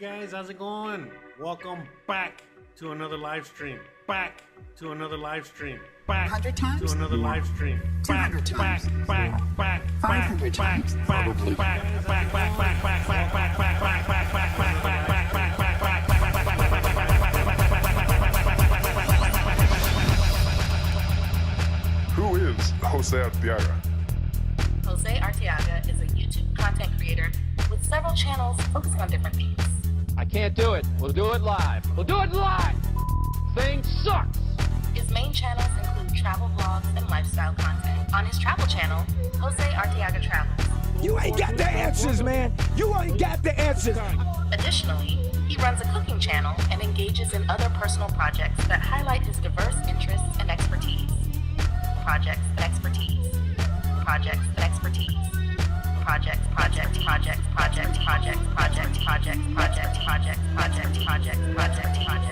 guys, how's it going? Welcome back to another live stream. Back to another live stream. Back 100 times? to another live stream. 200 times? Back 500 times? Who is Jose Arteaga? Jose Arteaga is a YouTube content creator with several channels focusing on different themes. I can't do it. We'll do it live. We'll do it live. Thing sucks. His main channels include travel vlogs and lifestyle content. On his travel channel, Jose Arteaga Travels. You ain't got the answers, man. You ain't got the answers. Additionally, he runs a cooking channel and engages in other personal projects that highlight his diverse interests and expertise. Projects and expertise. Projects and expertise. Projects, project, projects, project, projects, project, projects, project, projects, project, projects, project, projects, project,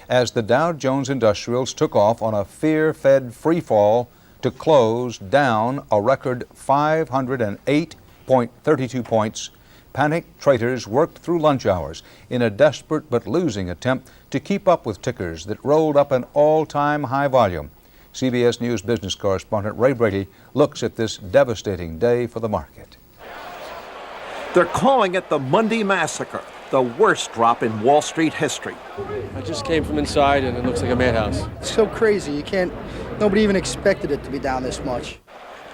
as the Dow Jones Industrials took off on a fear-fed freefall to close down a record 508.32 points. Panicked traders worked through lunch hours in a desperate but losing attempt to keep up with tickers that rolled up an all-time high volume. CBS News business correspondent Ray Brady looks at this devastating day for the market. They're calling it the Monday Massacre, the worst drop in Wall Street history. I just came from inside and it looks like a madhouse. It's so crazy. Nobody even expected it to be down this much.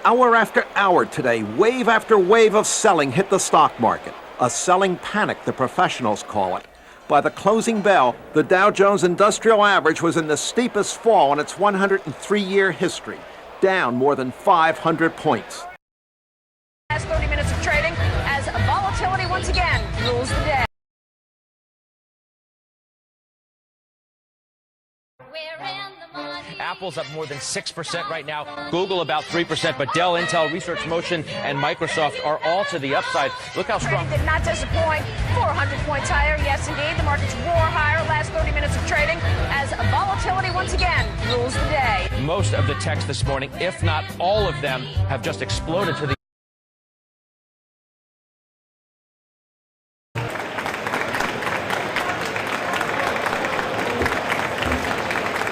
Hour after hour today, wave after wave of selling hit the stock market. A selling panic, the professionals call it. By the closing bell, the Dow Jones Industrial Average was in the steepest fall in its 103-year history, down more than 500 points. Last 30 minutes of trading as volatility once again rules the day. Apple's up more than 6% right now. Google about 3%, but Dell, Intel, Research Motion, and Microsoft are all to the upside. Look how strong. Did not disappoint. 400 points higher. Yes, indeed. The markets roar higher. Last 30 minutes of trading as volatility once again rules the day. Most of the techs this morning, if not all of them, have just exploded to the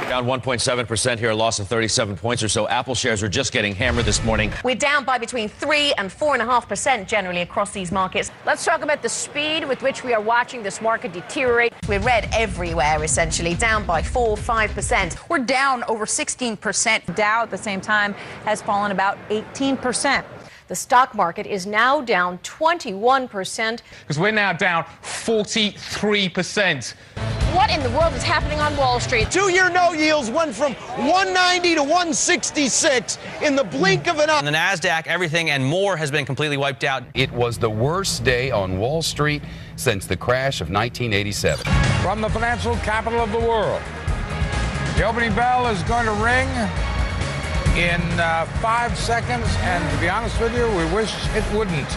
down 1.7% here, a loss of 37 points or so. Apple shares are just getting hammered this morning. We're down by between 3 and 4.5% generally across these markets. Let's talk about the speed with which we are watching this market deteriorate. We're red everywhere, essentially, down by 4-5%. We're down over 16%. Dow at the same time has fallen about 18%. The stock market is now down 21%. Because we're now down 43%. What in the world is happening on Wall Street? Two-year no yields went from 190 to 166 in the blink of an eye. On the NASDAQ, everything and more has been completely wiped out. It was the worst day on Wall Street since the crash of 1987. From the financial capital of the world, the opening bell is going to ring in 5 seconds, and to be honest with you, we wish it wouldn't.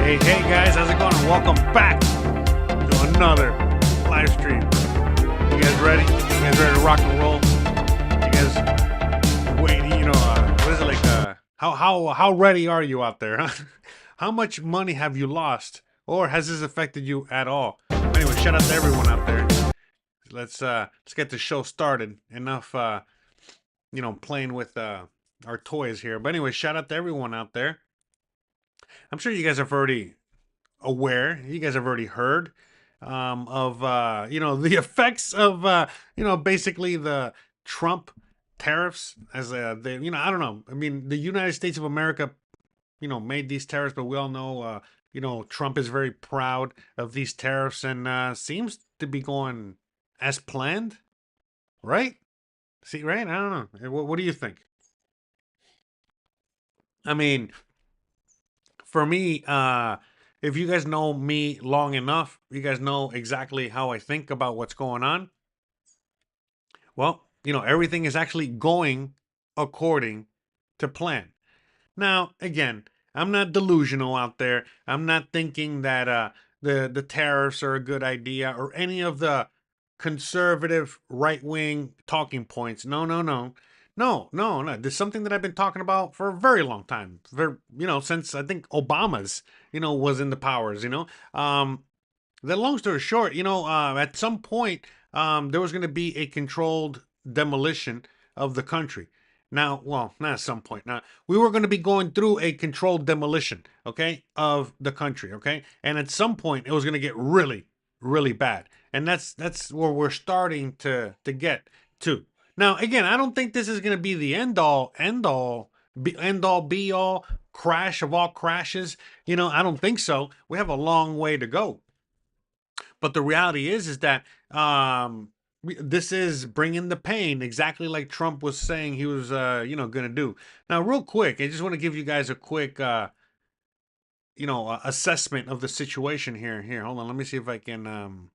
Hey guys, how's it going? Welcome back to another live stream. You guys ready? You guys ready to rock and roll? You guys wait, what is it, like How ready are you out there? Huh? How much money have you lost, or has this affected you at all? Anyway, shout out to everyone out there. Let's get the show started. Enough, playing with our toys here. But anyway, shout out to everyone out there. I'm sure you guys have already aware. You guys have already heard of the effects of basically the Trump tariffs as they I don't know. I mean, the United States of America made these tariffs, but we all know Trump is very proud of these tariffs and seems to be going as planned, right? See, right? I don't know. What do you think? I mean, for me, if you guys know me long enough, you guys know exactly how I think about what's going on. Well, everything is actually going according to plan. Now, again, I'm not delusional out there. I'm not thinking that the tariffs are a good idea or any of the conservative right-wing talking points. No. There's something that I've been talking about for a very long time. Since I think Obama's, was in the powers, The long story short, at some point, there was going to be a controlled demolition of the country. Now, well, not at some point. Now, we were going to be going through a controlled demolition, okay, of the country, okay? And at some point, it was going to get really, really bad. And that's where we're starting to get to. Now, again, I don't think this is going to be the end all, be all, crash of all crashes. I don't think so. We have a long way to go. But the reality is that this is bringing the pain, exactly like Trump was saying he was, going to do. Now, real quick, I just want to give you guys a quick, assessment of the situation here. Here, hold on. Let me see if I can,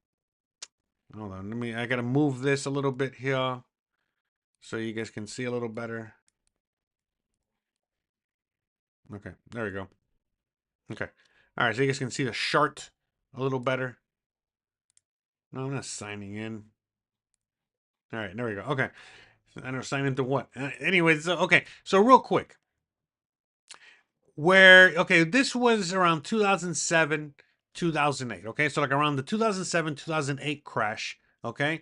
hold on. I got to move this a little bit here so you guys can see a little better. Okay, there we go. Okay. All right, so you guys can see the chart a little better. No, I'm not signing in. All right, there we go. Okay. I don't sign into what? Anyways, okay. So real quick. This was around 2007, 2008. Okay. So like around the 2007, 2008 crash. Okay.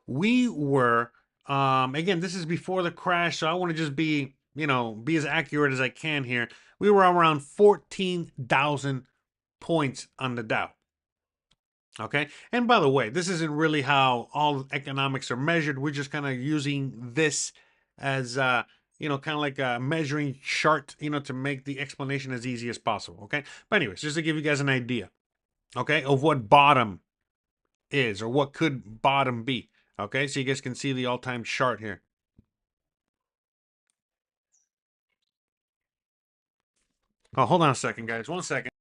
We were, again, this is before the crash. So I want to just be as accurate as I can here. We were around 14,000 points on the Dow. Okay. And by the way, this isn't really how all economics are measured. We're just kind of using this as, kind of like a measuring chart, to make the explanation as easy as possible. Okay. But anyways, just to give you guys an idea, okay, of what bottom is or what could bottom be. Okay. So you guys can see the all-time chart here. Oh, hold on a second, guys. 1 second.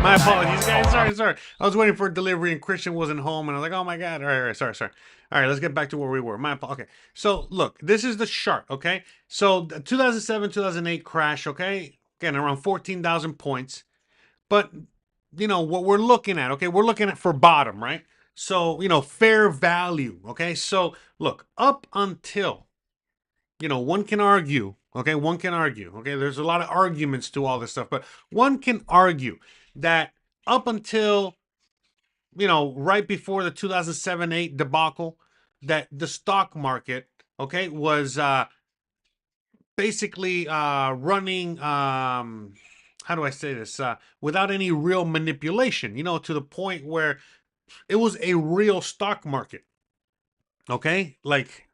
My apologies, guys. Sorry. I was waiting for a delivery and Christian wasn't home, and I was like, oh my God. All right. Sorry. All right, let's get back to where we were. Okay. So, look, this is the chart, okay? So, the 2007, 2008 crash, okay? Again, around 14,000 points. But, what we're looking at, okay? We're looking at for bottom, right? So, fair value, okay? So, look, up until, one can argue, okay? There's a lot of arguments to all this stuff, but one can argue that up until, right before the 2007-8 debacle, that the stock market, okay, was basically running, how do I say this, without any real manipulation, to the point where it was a real stock market, okay? Like,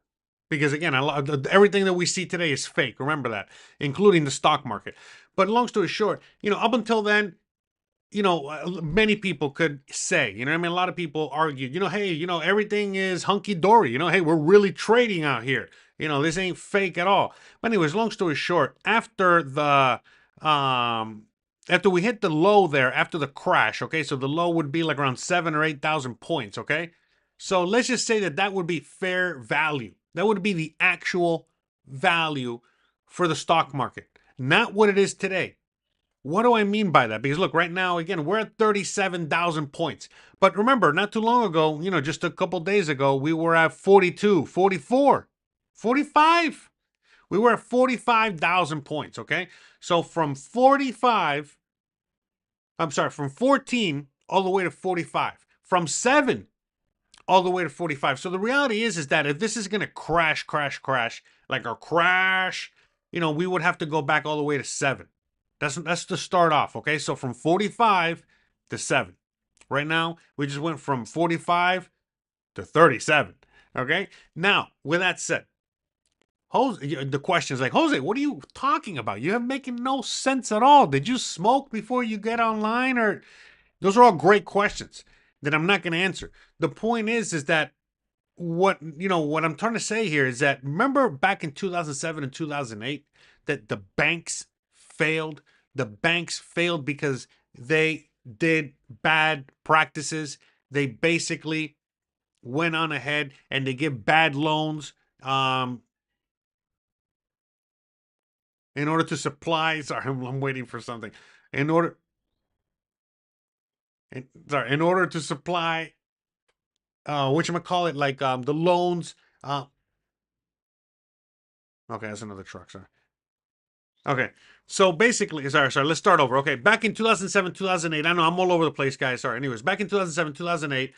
because again, everything that we see today is fake, remember that, including the stock market. But long story short, up until then, many people could say, you know what I mean? A lot of people argue, hey, everything is hunky dory, hey, we're really trading out here. This ain't fake at all. But anyways, long story short, after we hit the low there, after the crash, okay, so the low would be like around 7 or 8,000 points, okay? So let's just say that would be fair value. That would be the actual value for the stock market, not what it is today. What do I mean by that? Because look, right now, again, we're at 37,000 points. But remember, not too long ago, just a couple days ago, we were at 42, 44, 45. We were at 45,000 points, okay? So from 14 all the way to 45. From 7 all the way to 45. So the reality is that if this is going to crash, like a crash, we would have to go back all the way to 7. That's to start off, okay? So from 45 to 7. Right now, we just went from 45 to 37, okay? Now, with that said, Jose, the question is like, Jose, what are you talking about? You're making no sense at all. Did you smoke before you get online? Or those are all great questions that I'm not going to answer. The point is that what I'm trying to say here is that remember back in 2007 and 2008 that the banks failed. The banks failed because they did bad practices. They basically went on ahead and they give bad loans in order to supply. Sorry, I'm waiting for something. In order to supply whatchamacallit, like the loans. Okay, that's another truck, sorry. Okay, so basically, sorry, let's start over. Okay, back in 2007, 2008, I know I'm all over the place, guys. Sorry. Anyways, back in 2007, 2008,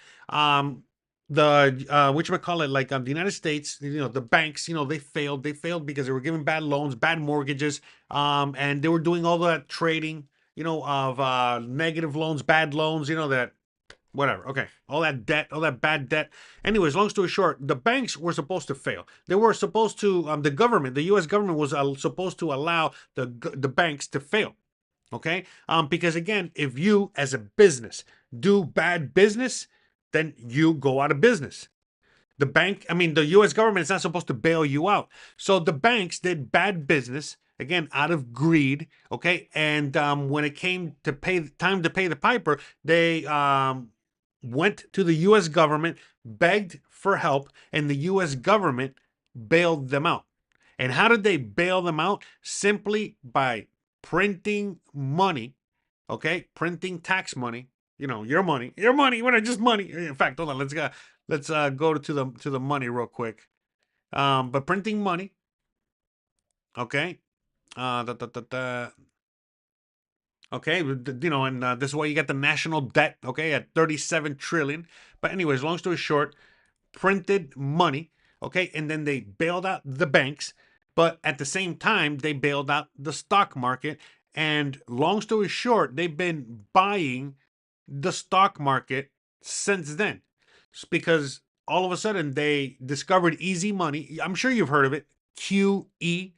the whatchamacallit, like the United States, the banks, they failed. They failed because they were giving bad loans, bad mortgages, and they were doing all that trading, of negative loans, bad loans, that whatever. Okay. All that debt, all that bad debt. Anyways, long story short, the banks were supposed to fail. They were supposed to, the government, the U.S. government was supposed to allow the banks to fail. Okay. Because again, if you as a business do bad business, then you go out of business. The U.S. government is not supposed to bail you out. So the banks did bad business, again, out of greed, okay? And when it came to time to pay the piper, they went to the U.S. government, begged for help, and the U.S. government bailed them out. And how did they bail them out? Simply by printing money, okay? Printing tax money, your money, just money. In fact, hold on, let's go to the money real quick. But printing money, okay? Okay, and this is why you got the national debt, okay, at 37 trillion. But anyways, long story short, printed money, okay, and then they bailed out the banks, but at the same time, they bailed out the stock market. And long story short, they've been buying the stock market since then. It's because all of a sudden they discovered easy money. I'm sure you've heard of it, QE,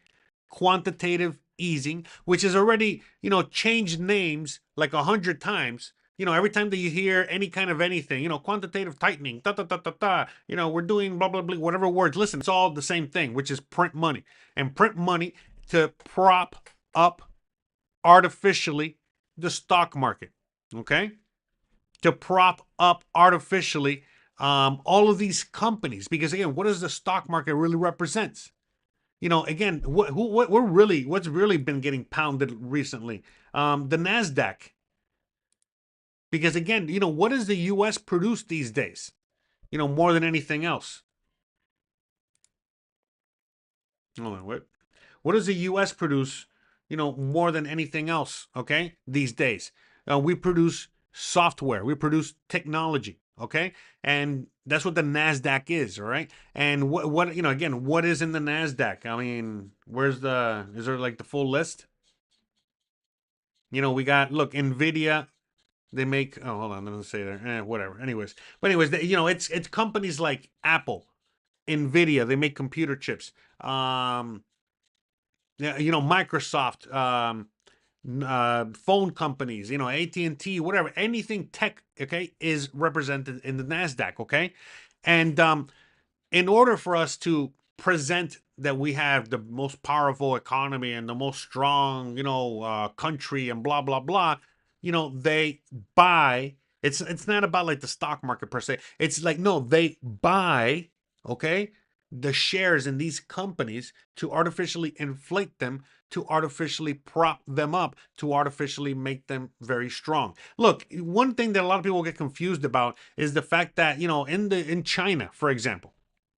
quantitative easing, which has already, changed names like 100 times. Every time that you hear any kind of anything, quantitative tightening, we're doing blah, blah, blah, whatever words. Listen, it's all the same thing, which is print money. And print money to prop up artificially the stock market, okay? To prop up artificially all of these companies. Because again, what does the stock market really represents? Again, what's really been getting pounded recently? The NASDAQ. Because again, what does the U.S. produce these days? More than anything else. Hold on, what does the U.S. produce, more than anything else, okay, these days? We produce software. We produce technology, okay? And that's what the NASDAQ is, all right? And what again, what is in the NASDAQ? I mean, is there like the full list? We got, look, NVIDIA, they make, oh, hold on, I'm going to say there, whatever. Anyways, it's companies like Apple, NVIDIA, they make computer chips. Microsoft, phone companies, you know, AT&T, whatever, anything tech, okay, is represented in the NASDAQ, okay? And in order for us to present that we have the most powerful economy and the most strong, you know, country and blah, blah, blah, you know, they buy, it's not about like the stock market per se. It's like, no, they buy, okay, the shares in these companies to artificially inflate them, to artificially prop them up, to artificially make them very strong. Look, one thing that a lot of people get confused about is the fact that, you know, in China, for example,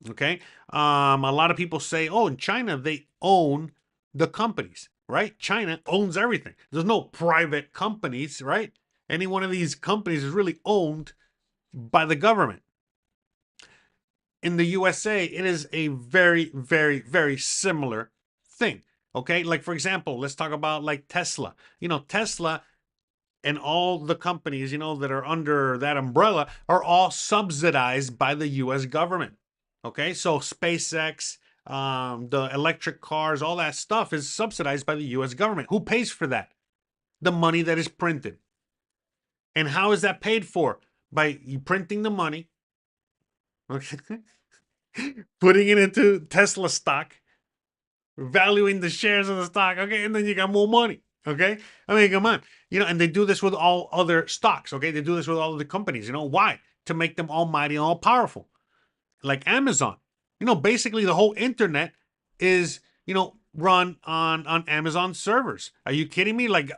okay, a lot of people say, oh, in China they own the companies, right? China owns everything. There's no private companies, right? Any one of these companies is really owned by the government. In the USA, it is a very, very, very similar thing. Okay, like for example, let's talk about like Tesla. You know, Tesla and all the companies, you know, that are under that umbrella are all subsidized by the US government. Okay, so SpaceX, the electric cars, all that stuff is subsidized by the US government. Who pays for that? The money that is printed. And how is that paid for? By printing the money, okay, putting it into Tesla stock, valuing the shares of the stock, okay, and then you got more money, okay? I mean, come on, you know, and they do this with all other stocks, okay? They do this with all of the companies, you know, why? To make them almighty and all powerful, like Amazon. You know, basically the whole internet is, you know, run on Amazon servers. Are you kidding me? Like,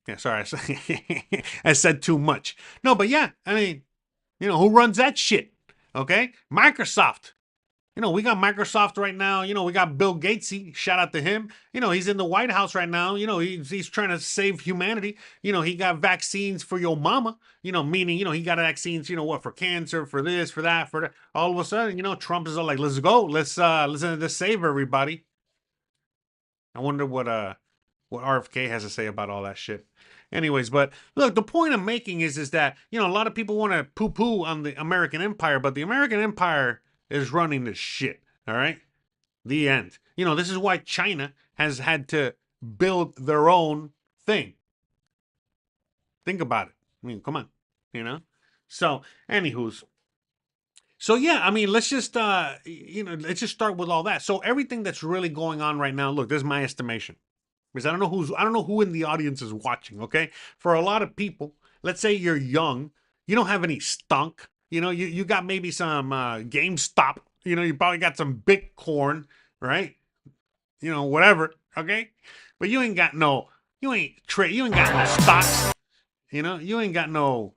yeah, sorry, I said too much. No, but yeah, I mean, you know, who runs that shit? Okay, Microsoft. You know, we got Microsoft right now. You know, we got Bill Gatesy. Shout out to him. You know, he's in the White House right now. You know, he's trying to save humanity. You know, he got vaccines for your mama. You know, meaning, you know, he got vaccines, you know, what, for cancer, for this, for that, for that. All of a sudden, you know, Trump is all like, let's go. Let's save everybody. I wonder what RFK has to say about all that shit. Anyways, but look, the point I'm making is that, you know, a lot of people want to poo-poo on the American empire, but the American empire is running this shit, all right? The end. You know, this is why China has had to build their own thing. Think about it. I mean, come on, you know? So, anywho's. So, yeah, I mean, let's just, you know, let's just start with all that. So, everything that's really going on right now, look, this is my estimation. Because I don't know who in the audience is watching, okay? For a lot of people, let's say you're young, you don't have any stunk, you know, you got maybe some GameStop, you know, you probably got some Bitcoin, right? You know, whatever, okay? But you ain't got no stocks, you know, you ain't got no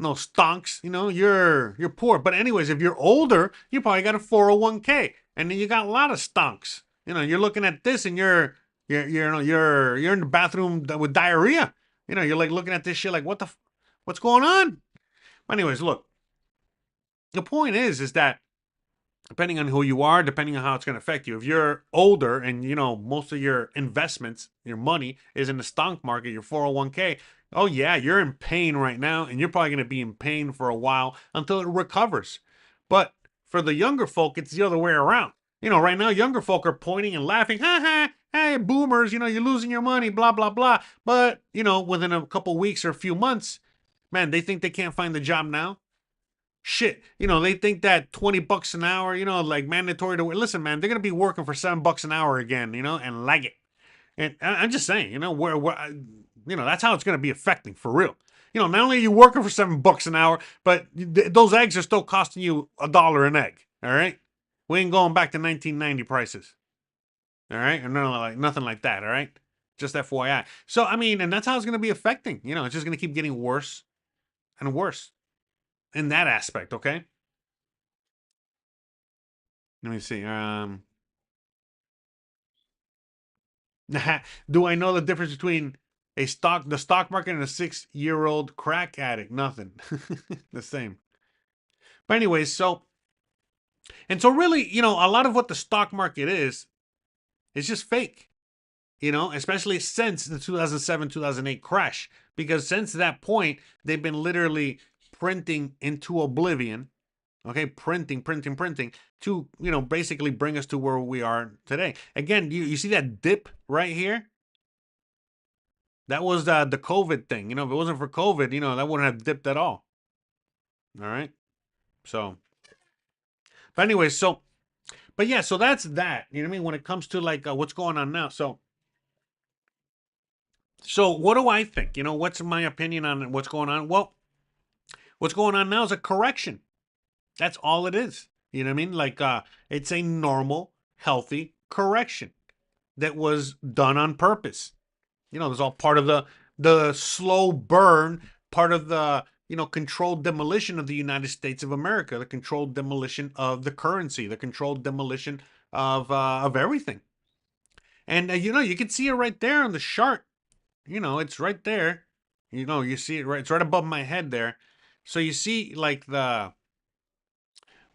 stonks, you know, you're poor. But anyways, if you're older, you probably got a 401k, and then you got a lot of stonks. You know, you're looking at this and you're in the bathroom with diarrhea. You know, you're like looking at this shit like, what's going on? Anyways, look, the point is that depending on who you are, depending on how it's going to affect you, if you're older and, you know, most of your investments, your money is in the stock market, your 401k, oh yeah, you're in pain right now, and you're probably going to be in pain for a while until it recovers. But for the younger folk, it's the other way around. You know, right now, younger folk are pointing and laughing, ha ha, hey, boomers, you know, you're losing your money, blah, blah, blah. But, you know, within a couple weeks or a few months, man, they think they can't find the job now. Shit, you know, they think that $20 an hour, you know, like mandatory to listen, man, they're going to be working for $7 an hour again, you know, and like it. And I'm just saying, you know, you know, that's how it's going to be affecting for real. You know, not only are you working for $7 an hour, but those eggs are still costing you $1 an egg. All right. We ain't going back to 1990 prices. All right. Or nothing like that. All right. Just FYI. So, I mean, and that's how it's going to be affecting. You know, it's just going to keep getting worse and worse in that aspect. Okay. Let me see. Do I know the difference between the stock market and a 6-year-old crack addict? Nothing. The same. But anyways, so really, you know, a lot of what the stock market is just fake. You know, especially since the 2007-2008 crash, because since that point, they've been literally printing into oblivion Okay, printing to, basically bring us to where we are today. Again, you see that dip right here? That was the COVID thing. If it wasn't for COVID, that wouldn't have dipped at all. All right. So, but anyway, but yeah, so that's that. You know what I mean? When it comes to like what's going on now. So what do I think? What's my opinion on what's going on? Well, what's going on now is a correction. That's all it is. You know what I mean? Like it's a normal, healthy correction that was done on purpose. There's all part of the slow burn, part of the controlled demolition of the United States of America, the controlled demolition of the currency, the controlled demolition of everything. And you can see it right there on the chart. It's right there. You see it right. It's right above my head there. So you see like the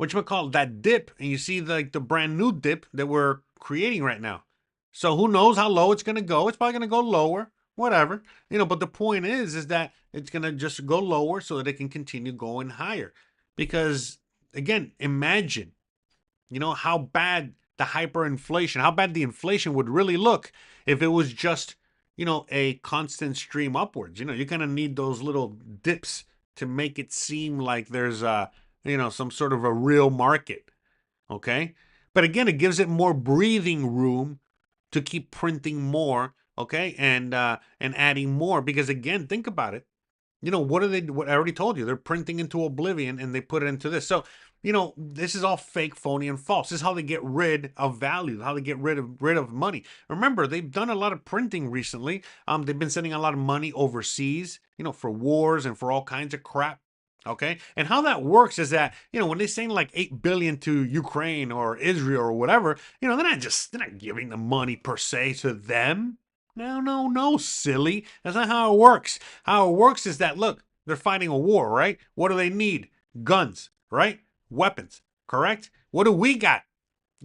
whatchamacallit, that dip, and you see the brand new dip that we're creating right now. So who knows how low it's going to go? It's probably going to go lower, whatever. But the point is that it's going to just go lower so that it can continue going higher. Because, again, imagine, how bad the hyperinflation, how bad the inflation would really look if it was just, a constant stream upwards. You kind of need those little dips to make it seem like there's some sort of a real market. Okay? But again, it gives it more breathing room to keep printing more, okay, and adding more. Because again, think about it. What are they? What I already told you, they're printing into oblivion, and they put it into this. So this is all fake, phony, and false. This is how they get rid of value, how they get rid of money. Remember, they've done a lot of printing recently. They've been sending a lot of money overseas, for wars and for all kinds of crap. Okay. And how that works is that, when they send like 8 billion to Ukraine or Israel or whatever, they're not giving the money per se to them. No, silly. That's not how it works. How it works is that, look, they're fighting a war, right? What do they need? Guns, right? Weapons, correct? What do we got?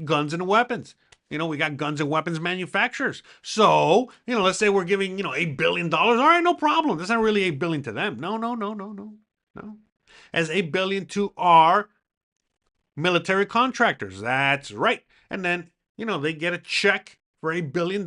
Guns and weapons. We got guns and weapons manufacturers. So, let's say we're giving, $8 billion. All right, no problem. That's not really 8 billion to them. No. As 8 billion to our military contractors. That's right. And then, they get a check for $8 billion,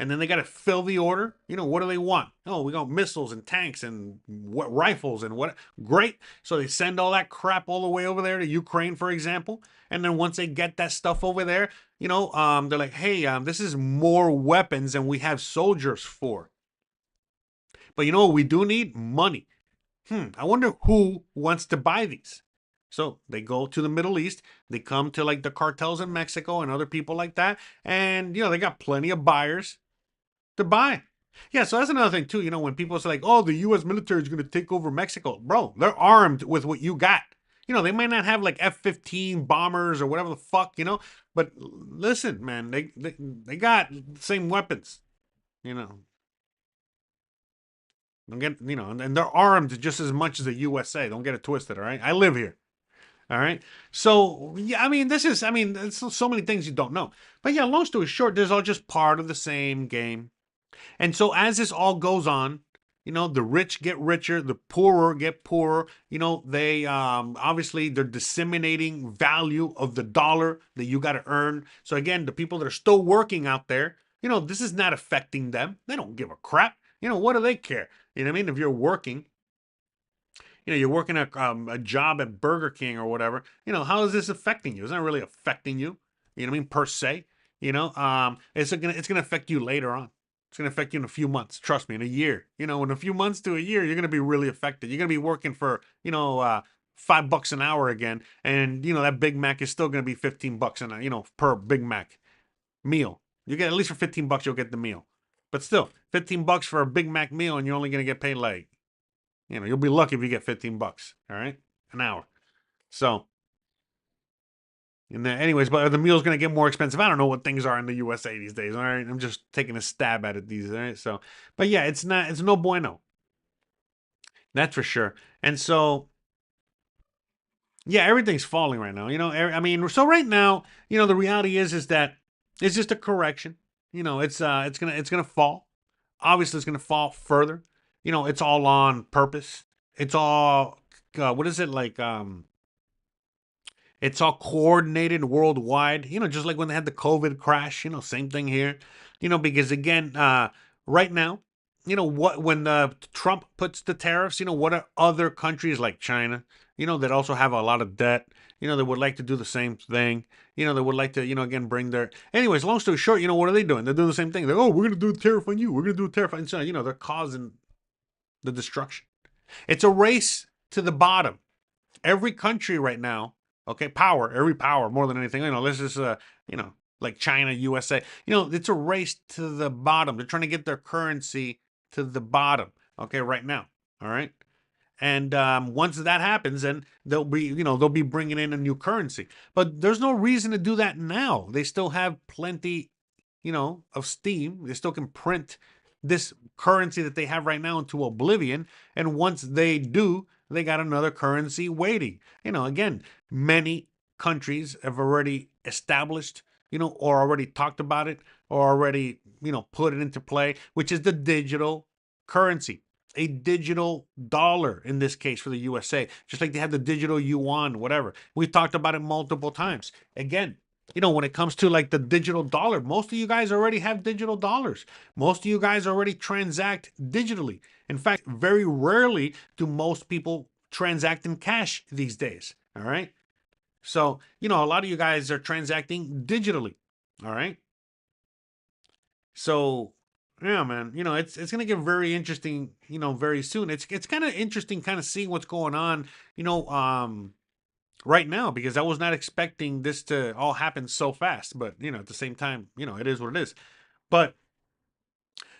and then they got to fill the order. What do they want? Oh, we got missiles and tanks and rifles and what? Great. So they send all that crap all the way over there to Ukraine, for example. And then once they get that stuff over there, they're like, hey, this is more weapons than we have soldiers for. But you know what we do need? Money. I wonder who wants to buy these. So they go to the Middle East. They come to like the cartels in Mexico and other people like that. And, they got plenty of buyers to buy. Yeah, so that's another thing too. When people say like, oh, the U.S. military is going to take over Mexico. Bro, they're armed with what you got. They might not have like F-15 bombers or whatever the fuck, But listen, man, they got the same weapons, Don't get, and they're armed just as much as the USA. Don't get it twisted, all right? I live here, all right? So, yeah, there's so many things you don't know. But yeah, long story short, this is all just part of the same game. And so as this all goes on, the rich get richer, the poorer get poorer. They obviously they're disseminating value of the dollar that you got to earn. So again, the people that are still working out there, this is not affecting them. They don't give a crap. What do they care? You know what I mean? If you're working, you're working a job at Burger King or whatever, how is this affecting you? It's not really affecting you, you know what I mean, per se. It's gonna affect you later on. It's gonna affect you in a few months. Trust me, in a year. In a few months to a year, you're gonna be really affected. You're gonna be working for, $5 an hour again, and that Big Mac is still gonna be $15 per Big Mac meal. You get at least for $15, you'll get the meal. But still, $15 for a Big Mac meal, and you're only going to get paid like, you'll be lucky if you get $15, all right? An hour. So, and then anyways, but the meal's going to get more expensive. I don't know what things are in the USA these days, all right? I'm just taking a stab at it these, all right? So, but yeah, it's no bueno. That's for sure. And so, yeah, everything's falling right now. So right now, the reality is that it's just a correction. It's gonna fall. Obviously, it's gonna fall further. It's all on purpose. It's all what is it like? It's all coordinated worldwide, just like when they had the COVID crash, same thing here, because again, right now, when Trump puts the tariffs, what are other countries like China, that also have a lot of debt, that would like to do the same thing, that would like to, again, bring their, anyways, long story short, what are they doing? They're doing the same thing. They're, oh, we're going to do a tariff on you. We're going to do a tariff on China. They're causing the destruction. It's a race to the bottom. Every country right now, okay, every power more than anything, this is, like China, USA, it's a race to the bottom. They're trying to get their currency to the bottom, okay, right now, all right? And once that happens, then they'll be bringing in a new currency. But there's no reason to do that now. They still have plenty, of steam. They still can print this currency that they have right now into oblivion. And once they do, they got another currency waiting. Again, many countries have already established, or already talked about it, or already, put it into play, which is the digital currency. A digital dollar in this case for the USA, just like they have the digital yuan, whatever. We've talked about it multiple times. Again, when it comes to like the digital dollar, most of you guys already have digital dollars. Most of you guys already transact digitally. In fact, very rarely do most people transact in cash these days. All right. So, a lot of you guys are transacting digitally. All right. So, yeah, man, it's going to get very interesting, very soon. It's kind of interesting kind of seeing what's going on, right now, because I was not expecting this to all happen so fast, but, at the same time, it is what it is. But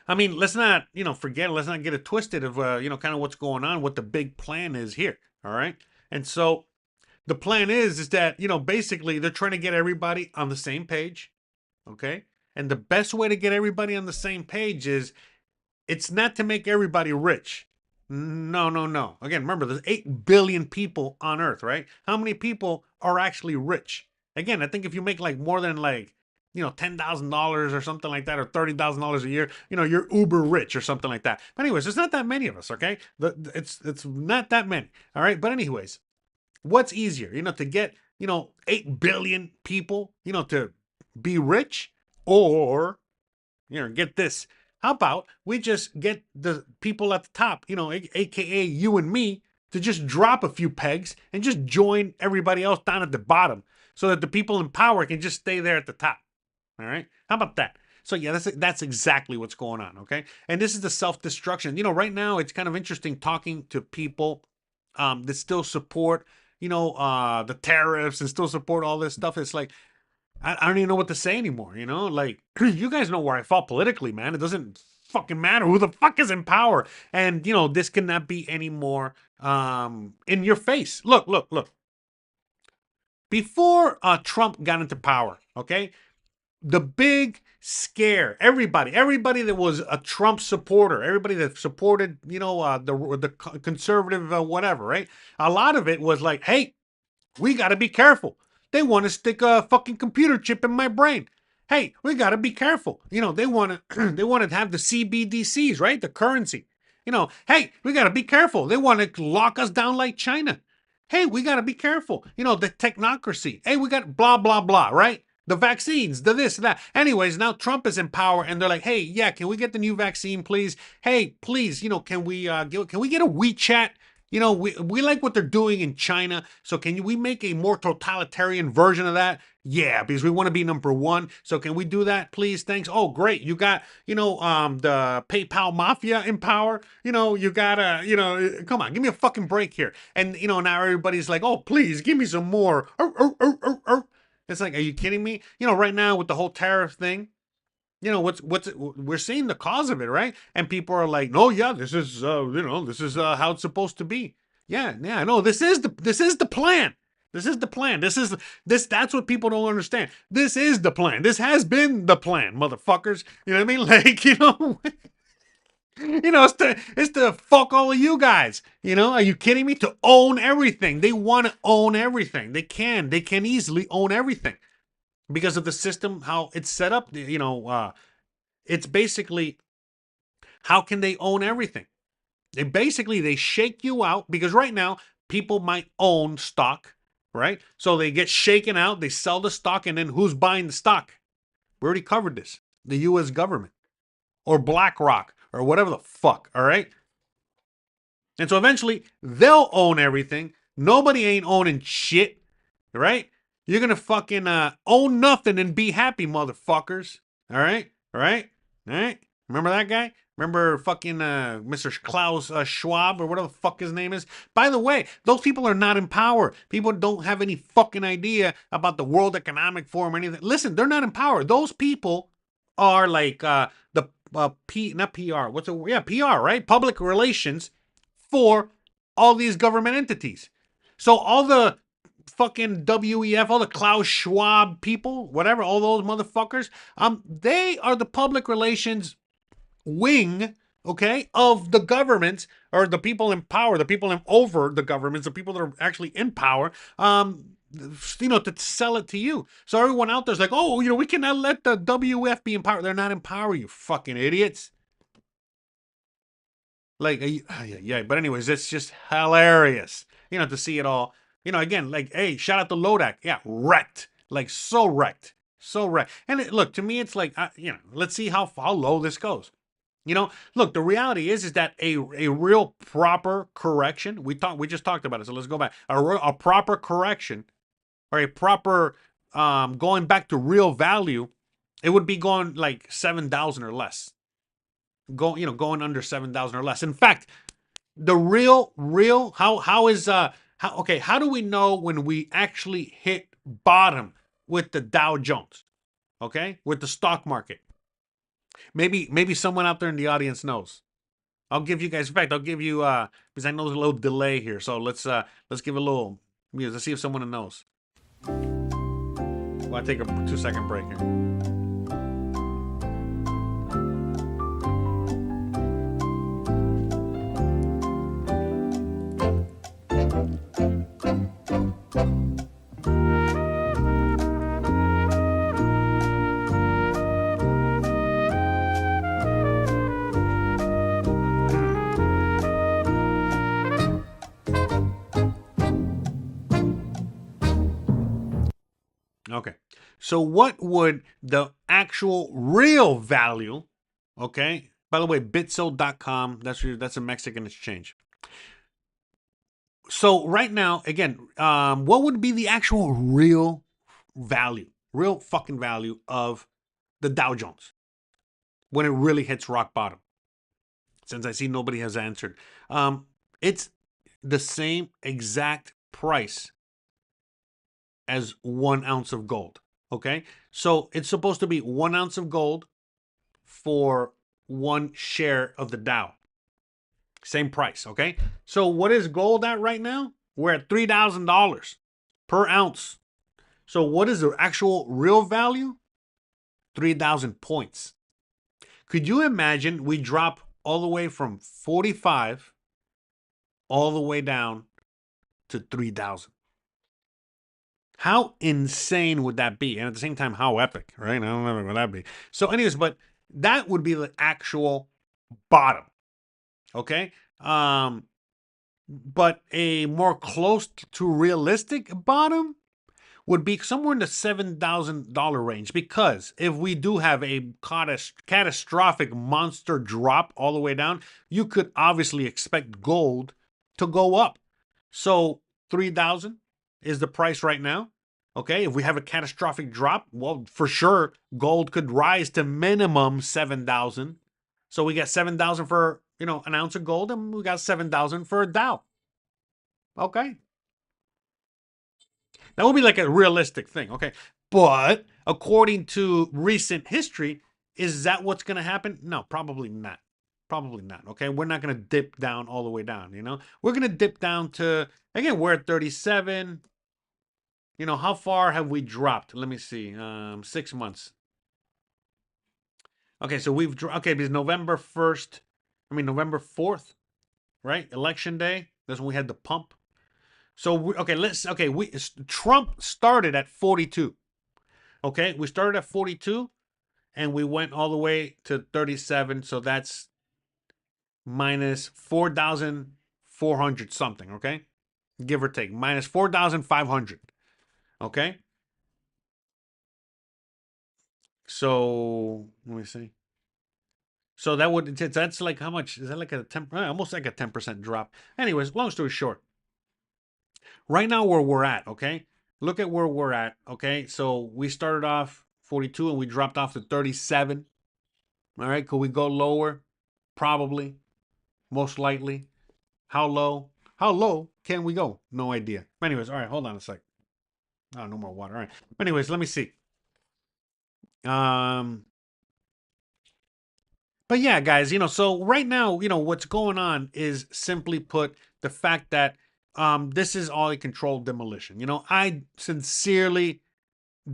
I mean, let's not, forget, let's not get it twisted of, kind of what's going on, what the big plan is here. All right. And so the plan is that, basically they're trying to get everybody on the same page. Okay. And the best way to get everybody on the same page is it's not to make everybody rich. No, no, no. Again, remember, there's 8 billion people on Earth, right? How many people are actually rich? Again, I think if you make like more than like, $10,000 or something like that, or $30,000 a year, you're uber rich or something like that. But anyways, there's not that many of us, okay? It's not that many, all right? But anyways, what's easier, to get, 8 billion people, to be rich? Or, get this. How about we just get the people at the top, aka you and me, to just drop a few pegs and just join everybody else down at the bottom so that the people in power can just stay there at the top. All right? How about that? So yeah, that's exactly what's going on, okay? And this is the self-destruction. Right now it's kind of interesting talking to people that still support, the tariffs and still support all this stuff. It's like, I don't even know what to say anymore, like, you guys know where I fall politically, man. It doesn't fucking matter who the fuck is in power. And, this cannot be any more in your face. Look. Before Trump got into power, okay, the big scare, everybody that was a Trump supporter, everybody that supported, the conservative whatever, right? A lot of it was like, hey, we got to be careful. They want to stick a fucking computer chip in my brain. Hey, we got to be careful. They want to they want to have the CBDCs, right? The currency. Hey, we got to be careful. They want to lock us down like China. Hey, we got to be careful. The technocracy. Hey, we got blah, blah, blah, right? The vaccines, the this, that. Anyways, now Trump is in power and they're like, hey, yeah, can we get the new vaccine, please? Hey, please, can we get a WeChat? We like what they're doing in China. So can we make a more totalitarian version of that? Yeah, because we want to be number one. So can we do that, please? Thanks. Oh, great. You got, the PayPal mafia in power. You gotta, come on, give me a fucking break here. And, now everybody's like, oh, please give me some more. It's like, are you kidding me? Right now with the whole tariff thing, we're seeing the cause of it, right? And people are like, no, yeah, this is, this is how it's supposed to be. Yeah, I know. This is the plan. This is the plan. That's what people don't understand. This is the plan. This has been the plan, motherfuckers. You know what I mean? Like, it's to fuck all of you guys. Are you kidding me? To own everything. They want to own everything. They can easily own everything. Because of the system, how it's set up, it's basically, how can they own everything? They shake you out, because right now, people might own stock, right? So they get shaken out, they sell the stock, and then who's buying the stock? We already covered this. The U.S. government or BlackRock or whatever the fuck, all right? And so eventually they'll own everything. Nobody ain't owning shit, right? You're going to fucking own nothing and be happy, motherfuckers, all right? All right? All right? Remember that guy? Remember fucking Mr. Klaus Schwab or whatever the fuck his name is? By the way, those people are not in power. People don't have any fucking idea about the World Economic Forum or anything. Listen, they're not in power. Those people are like not PR. PR, right? Public relations for all these government entities. So all the fucking WEF, all the Klaus Schwab people, whatever, all those motherfuckers, they are the public relations wing, okay, of the government, or the people in power, the people over the governments, the people that are actually in power, to sell it to you. So everyone out there's like, oh, we cannot let the WF be in power. They're not in power, you fucking idiots. Like, yeah. But anyways, it's just hilarious, to see it all. Again, like, hey, shout out to Lodak. Yeah, wrecked. Like, so wrecked. So wrecked. And look, to me, it's like, let's see how low this goes. Look, the reality is that a real proper correction, we just talked about it, so let's go back. A proper correction, or a proper going back to real value, it would be going like 7,000 or less. Going under 7,000 or less. In fact, the real how do we know when we actually hit bottom with the Dow Jones? Okay? With the stock market. Maybe someone out there in the audience knows. I'll give you guys, in fact, I'll give you because I know there's a little delay here. So let's give a little, let's see if someone knows. Well, I'll take a 2-second break here. Okay, so what would the actual real value, okay? By the way, bitso.com, that's a Mexican exchange. So right now, again, what would be the actual real fucking value of the Dow Jones when it really hits rock bottom? Since I see nobody has answered. It's the same exact price as 1 ounce of gold. Okay, so it's supposed to be 1 ounce of gold for 1 share of the Dow. Same price. Okay, so what is gold at right now? We're at $3,000 per ounce. So what is the actual real value? 3,000 points. Could you imagine we drop all the way from 45 all the way down to 3,000? How insane would that be? And at the same time, how epic, right? I don't know what would that be. So anyways, but that would be the actual bottom, okay? But a more close to realistic bottom would be somewhere in the $7,000 range. Because if we do have a catastrophic monster drop all the way down, you could obviously expect gold to go up. So 3,000 is the price right now. Okay, if we have a catastrophic drop, well, for sure, gold could rise to minimum 7,000. So we get 7,000 for, an ounce of gold, and we got 7,000 for a Dow. Okay. That would be like a realistic thing, okay? But according to recent history, is that what's going to happen? No, probably not. Probably not, okay? We're not going to dip down all the way down, We're going to dip down to, again, we're at 37. How far have we dropped? Let me see. 6 months. Okay, so because November 4th, right? Election day. That's when we had the pump. So, Trump started at 42. Okay, we started at 42 and we went all the way to 37. So that's minus 4,400 something, okay? give or take, minus 4,500. Okay. So let me see. So that's like how much is that? Like a 10, almost like a 10% drop. Anyways, long story short, right now where we're at, okay? Look at where we're at, okay? So we started off 42 and we dropped off to 37. All right, could we go lower? Probably, most likely. How low? How low can we go? No idea. Anyways, all right, hold on a sec. Oh, no more water. All right. Anyways, let me see. But yeah, guys, so right now, what's going on is simply put the fact that this is all a controlled demolition. I sincerely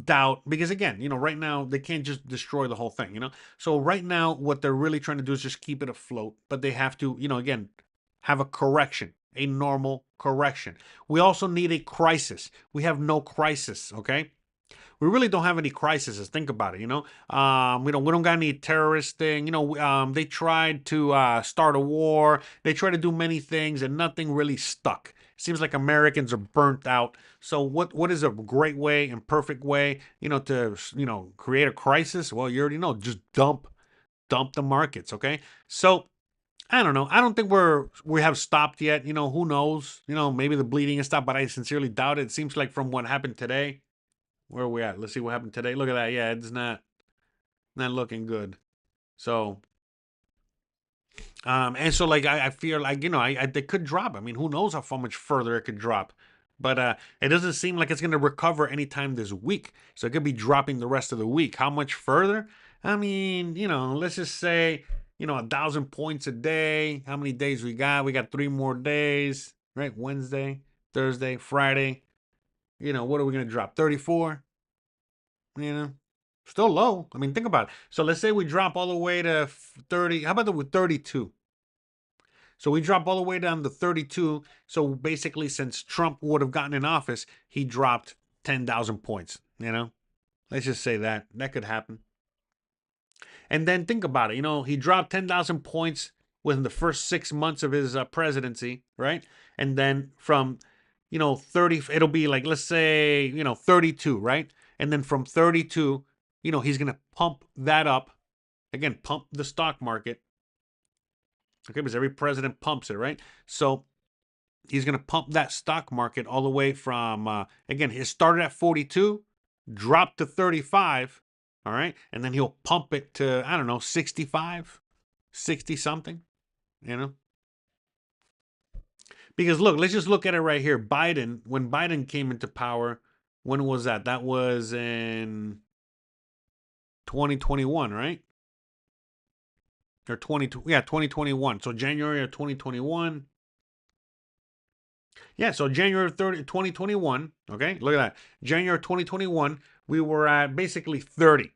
doubt, because again, right now they can't just destroy the whole thing, So right now what they're really trying to do is just keep it afloat, but they have to, again, have a correction, a normal correction. We also need a crisis. We have no crisis, okay? We really don't have any crises. Think about it, we don't got any terrorist thing. They tried to start a war. They tried to do many things, and nothing really stuck. Seems like Americans are burnt out. So what is a great way and perfect way, to create a crisis? Well, you already know, just dump the markets, okay? So I don't know. I don't think we have stopped yet. Who knows? Maybe the bleeding has stopped, but I sincerely doubt it. It seems like from what happened today. Where are we at? Let's see what happened today. Look at that. Yeah, it's not looking good. So, and so like I feel like they could drop. I mean, who knows how much further it could drop? But it doesn't seem like it's going to recover anytime this week. So it could be dropping the rest of the week. How much further? I mean, let's just say 1,000 points a day. How many days we got? We got 3 more days, right? Wednesday, Thursday, Friday. What are we going to drop? 34? Still low. I mean, think about it. So let's say we drop all the way to 30. How about with 32? So we drop all the way down to 32. So basically, since Trump would have gotten in office, he dropped 10,000 points. Let's just say that. That could happen. And then think about it. He dropped 10,000 points within the first 6 months of his presidency, right? And then from 30, it'll be like, let's say, 32, right? And then from 32, he's going to pump that up. Again, pump the stock market. Okay, because every president pumps it, right? So he's going to pump that stock market all the way from, again, it started at 42, dropped to 35, all right? And then he'll pump it to, I don't know, 65, 60 something, Because look, let's just look at it right here. Biden, when Biden came into power, when was that? That was in 2021, right? Or 2021. So January of 2021. Yeah, so January 30, 2021. Okay, look at that. January 2021, we were at basically 30.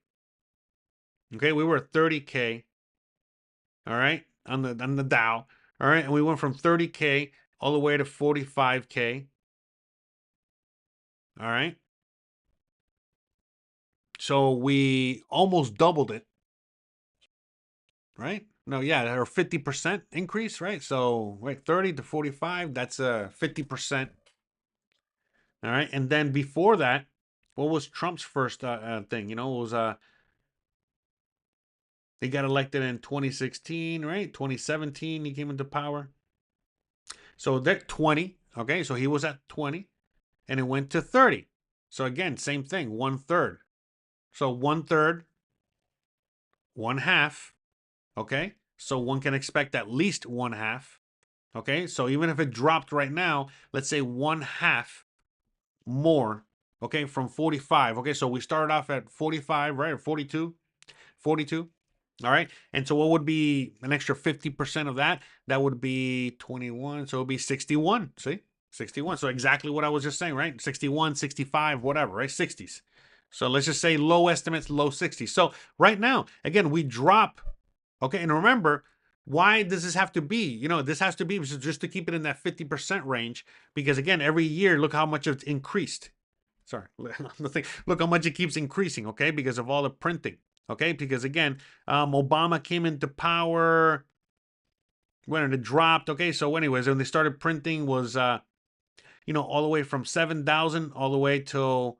Okay, we were at 30K. All right, on the Dow. All right, and we went from 30K all the way to 45K. All right. So we almost doubled it. Right? No, yeah, or 50% increase, right? So, wait, 30 to 45, that's a 50%. All right. And then before that, what was Trump's first thing? It was he got elected in 2016, right? 2017, he came into power. So that 20, okay, so he was at 20 and it went to 30. So again, same thing, 1/3. So 1/3, 1/2, okay? So one can expect at least 1/2, okay? So even if it dropped right now, let's say 1/2 more, okay, from 45, okay? So we started off at 45, right, or 42, all right? And so what would be an extra 50% of that? That would be 21, so it would be 61, see? 61, so exactly what I was just saying, right? 61, 65, whatever, right? 60s. So let's just say low estimates, low 60s. So right now, again, we drop, okay? And remember, why does this have to be? This has to be just to keep it in that 50% range because, again, every year, look how much it's increased. Sorry, look how much it keeps increasing, okay? Because of all the printing, okay? Because, again, Obama came into power when it dropped, okay? So anyways, when they started printing was... you know, all the way from 7,000 all the way till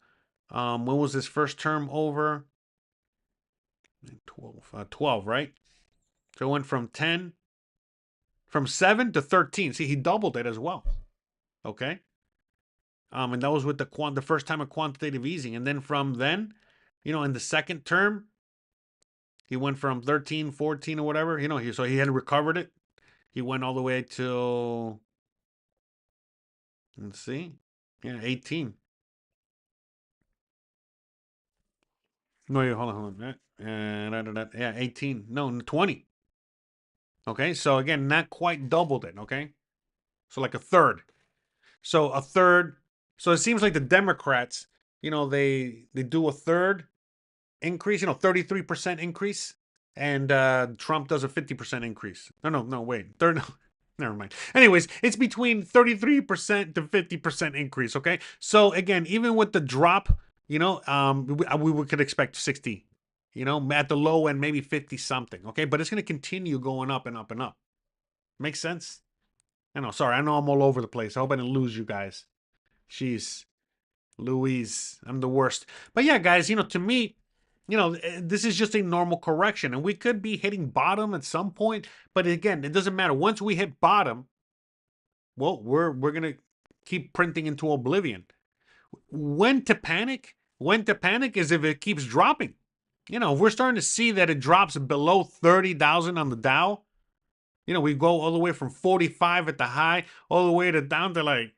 when was his first term over? 12, right? So it went from 7 to 13. See, he doubled it as well. Okay. And that was with the first time of quantitative easing. And then from then, you know, in the second term, he went from 13, 14 or whatever, you know, so he had recovered it. He went all the way to, let's see, yeah, 18. No, wait, hold on. Yeah, 18. No, 20. Okay, so again, not quite doubled it, okay? So like a third. So a third. So it seems like the Democrats, you know, they do a third increase, you know, 33% increase, and Trump does a 50% increase. No, wait. Never mind. Anyways, it's between 33% to 50% increase, okay? So again, even with the drop, you know, we could expect 60, you know, at the low end, maybe 50 something, okay? But it's going to continue going up and up and up. Makes sense? I know, sorry, I know I'm all over the place. I hope I didn't lose you guys. Jeez. Louise, I'm the worst. But yeah, guys, you know, to me, you know, this is just a normal correction, and we could be hitting bottom at some point. But again, it doesn't matter. Once we hit bottom, well, we're gonna keep printing into oblivion. When to panic? When to panic is if it keeps dropping. You know, if we're starting to see that it drops below 30,000 on the Dow, you know, we go all the way from 45 at the high, all the way to down to like,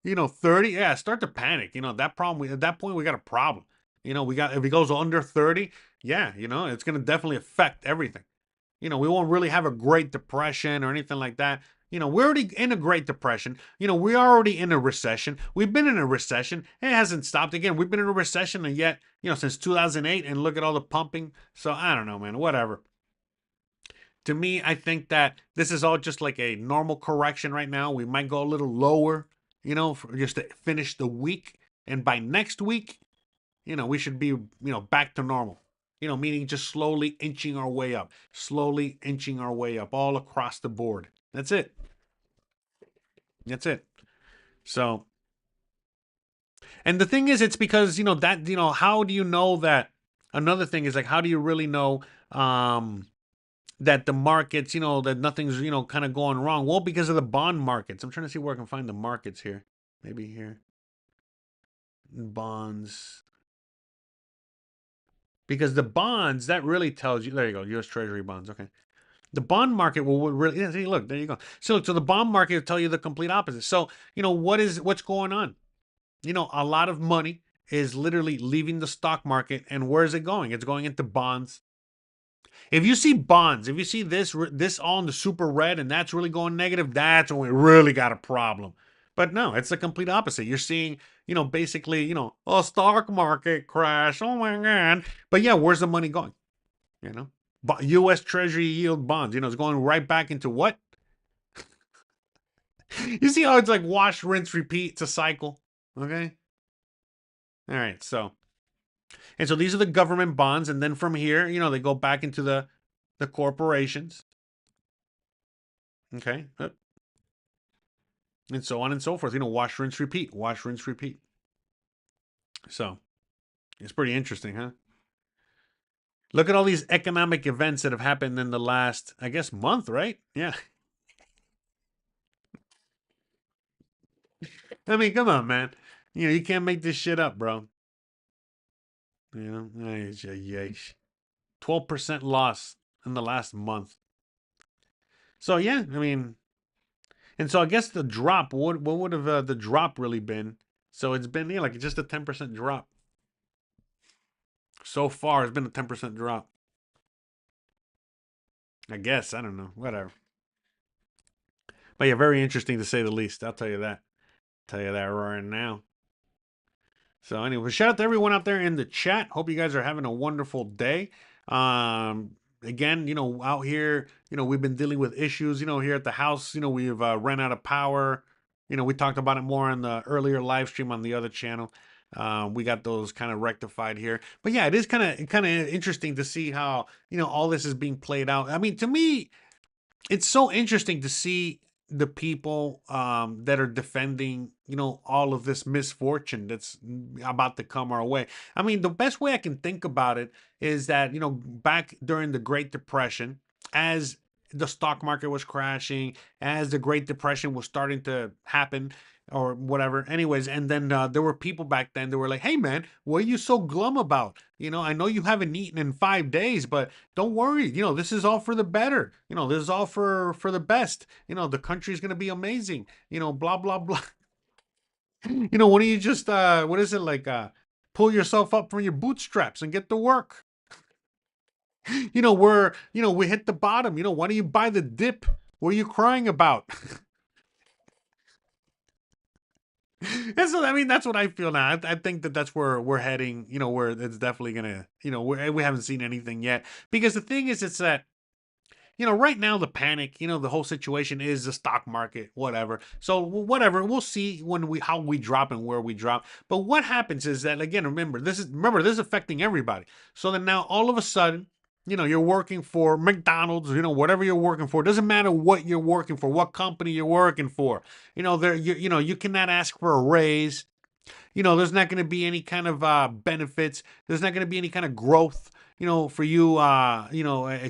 you know, 30. Yeah, start to panic. You know, at that point we got a problem. You know, if it goes under 30, yeah, you know, it's gonna definitely affect everything. You know, we won't really have a Great Depression or anything like that. You know, we're already in a Great Depression. You know, we are already in a recession. We've been in a recession. It hasn't stopped. Again, we've been in a recession, and yet, you know, since 2008, and look at all the pumping. So I don't know, man, whatever. To me, I think that this is all just like a normal correction right now. We might go a little lower, you know, just to finish the week. And by next week, you know, we should be, you know, back to normal. You know, meaning just slowly inching our way up. Slowly inching our way up all across the board. That's it. That's it. So, and the thing is, it's because, you know, that, you know, how do you know that? Another thing is like, how do you really know that the markets, you know, that nothing's, you know, kind of going wrong? Well, because of the bond markets. I'm trying to see where I can find the markets here. Maybe here. Bonds. Because the bonds, that really tells you, there you go, U.S. Treasury bonds, okay. The bond market will really, yeah, see, look, there you go. So look, so the bond market will tell you the complete opposite. So, you know, what's going on? You know, a lot of money is literally leaving the stock market, and where is it going? It's going into bonds. If you see bonds, if you see this all in the super red, and that's really going negative, that's when we really got a problem. But no, it's the complete opposite. You're seeing, you know, basically, you know, a stock market crash. Oh my God. But yeah, where's the money going? You know, U.S. Treasury yield bonds, you know, it's going right back into what? You see how it's like wash, rinse, repeat. It's a cycle. Okay. All right. So, and so these are the government bonds. And then from here, you know, they go back into the corporations. Okay. And so on and so forth. You know, wash, rinse, repeat. Wash, rinse, repeat. So, it's pretty interesting, huh? Look at all these economic events that have happened in the last, I guess, month, right? Yeah. I mean, come on, man. You know, you can't make this shit up, bro. You know, 12% loss in the last month. So, yeah, I mean, and so I guess the drop, what would have the drop really been? So it's been, yeah, like just a 10% drop. So far, it's been a 10% drop. I guess, I don't know, whatever. But yeah, very interesting to say the least. I'll tell you that. Tell you that right now. So anyway, shout out to everyone out there in the chat. Hope you guys are having a wonderful day. Again, you know, out here, you know, we've been dealing with issues, you know, here at the house. You know, we've ran out of power. You know, we talked about it more in the earlier live stream on the other channel. We got those kind of rectified here. But yeah, it is kind of interesting to see how, you know, all this is being played out. I mean, to me, it's so interesting to see the people that are defending, all of this misfortune that's about to come our way. I mean, the best way I can think about it is that, back during the Great Depression, as the stock market was crashing, as the Great Depression was starting to happen, or whatever. Anyways, and then there were people back then that were like, "Hey, man, what are you so glum about? I know you haven't eaten in 5 days, but don't worry. This is all for the better. This is all for the best. The country's gonna be amazing. Blah blah blah. Why don't you just what is it like? Pull yourself up from your bootstraps and get to work. We hit the bottom. Why don't you buy the dip? What are you crying about?" And so, I mean, that's what I feel now. I think that that's where we're heading, where it's definitely gonna, we haven't seen anything yet. Because the thing is, it's that, right now the panic, the whole situation is the stock market, whatever. So whatever, we'll see how we drop and where we drop. But what happens is that, again, remember, this is affecting everybody. So then now all of a sudden, you're working for McDonald's, whatever you're working for. It doesn't matter what you're working for, what company you're working for. You cannot ask for a raise. There's not going to be any kind of benefits. There's not going to be any kind of growth, for you,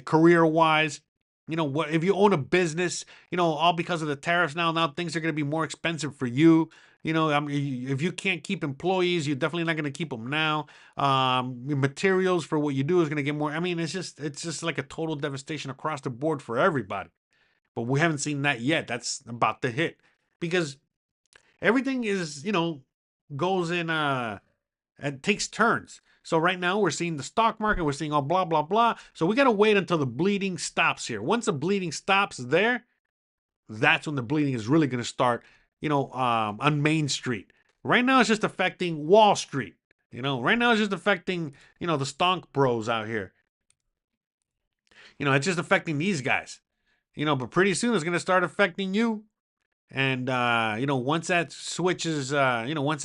career-wise. What if you own a business, all because of the tariffs now things are going to be more expensive for you. I mean, if you can't keep employees, you're definitely not going to keep them now. Materials for what you do is going to get more. I mean, it's just like a total devastation across the board for everybody. But we haven't seen that yet. That's about to hit because everything is, goes in, it takes turns. So right now we're seeing the stock market, we're seeing all blah, blah, blah. So we got to wait until the bleeding stops here. Once the bleeding stops there, that's when the bleeding is really going to start, on Main Street. Right now it's just affecting Wall Street. Right now it's just affecting, the stonk bros out here. It's just affecting these guys. But pretty soon it's going to start affecting you. And, once that switches, once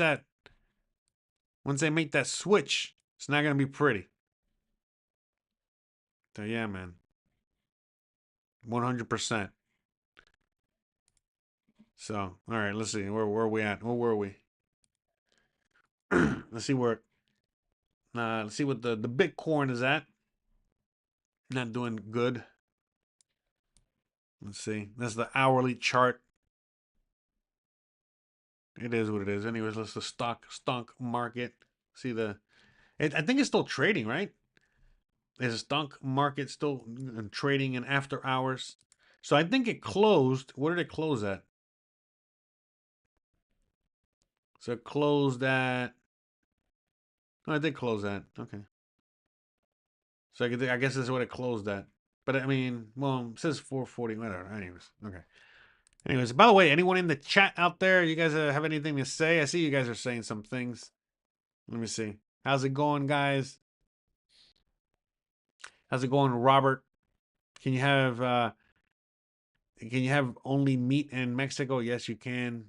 they make that switch, it's not going to be pretty. So, yeah, man. 100%. So, all right, let's see. Where are we at? Where were we? Let's see what the Bitcoin is at. Not doing good. Let's see. That's the hourly chart. It is what it is. Anyways, let's the stock market. See I think it's still trading, right? Is the stock market still trading in after hours? So I think it closed. Where did it close at? So it closed at. Oh, I did close that. Okay. So I guess this is what it closed at. But I mean, well, it says 440. Whatever. Anyways, okay. Anyways, by the way, anyone in the chat out there, you guys have anything to say? I see you guys are saying some things. Let me see. How's it going, guys? How's it going, Robert? Can you have only meat in Mexico? Yes, you can.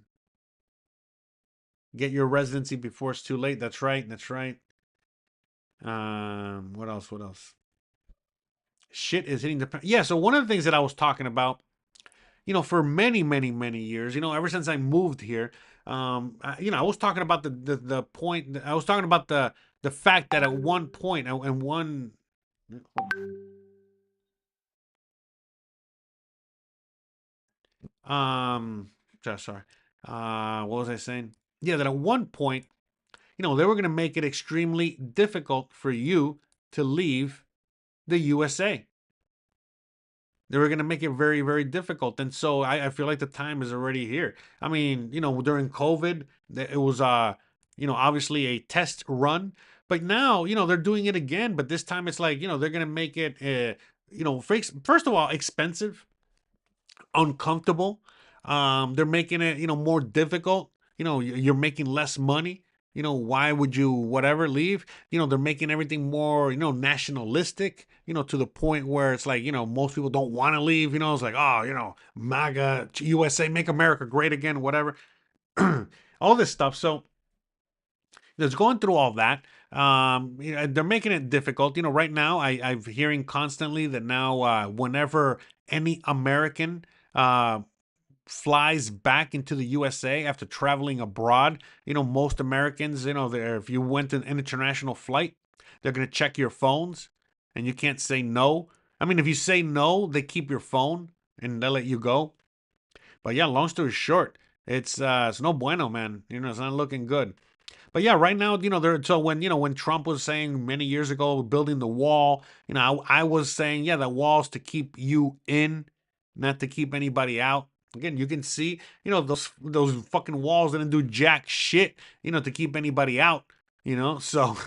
Get your residency before it's too late. That's right. That's right. What else? What else? Shit is hitting the... Yeah, so one of the things that I was talking about, for many, many, many years, ever since I moved here, I was talking about the point, I was talking about the fact that at one point, and one... Sorry. What was I saying? Yeah, that at one point, they were going to make it extremely difficult for you to leave the USA. They were going to make it very, very difficult. And so I feel like the time is already here. I mean, during COVID, it was, obviously a test run. But now, they're doing it again. But this time it's like, they're going to make it, first of all, expensive, uncomfortable. They're making it, more difficult. You're making less money. Why would you whatever leave? They're making everything more, nationalistic, to the point where it's like, most people don't want to leave. It's like, oh, MAGA, USA, make America great again, whatever. All this stuff. So there's going through all that. They're making it difficult. Right now, I'm hearing constantly that now whenever any American flies back into the USA after traveling abroad, most Americans, if you went to an international flight, they're going to check your phones and you can't say no. I mean, if you say no, they keep your phone and they'll let you go. But yeah, long story short, it's no bueno, man. It's not looking good. But yeah, right now, so when Trump was saying many years ago, building the wall, I was saying, yeah, the wall's to keep you in, not to keep anybody out. Again, you can see, those fucking walls didn't do jack shit, to keep anybody out, so,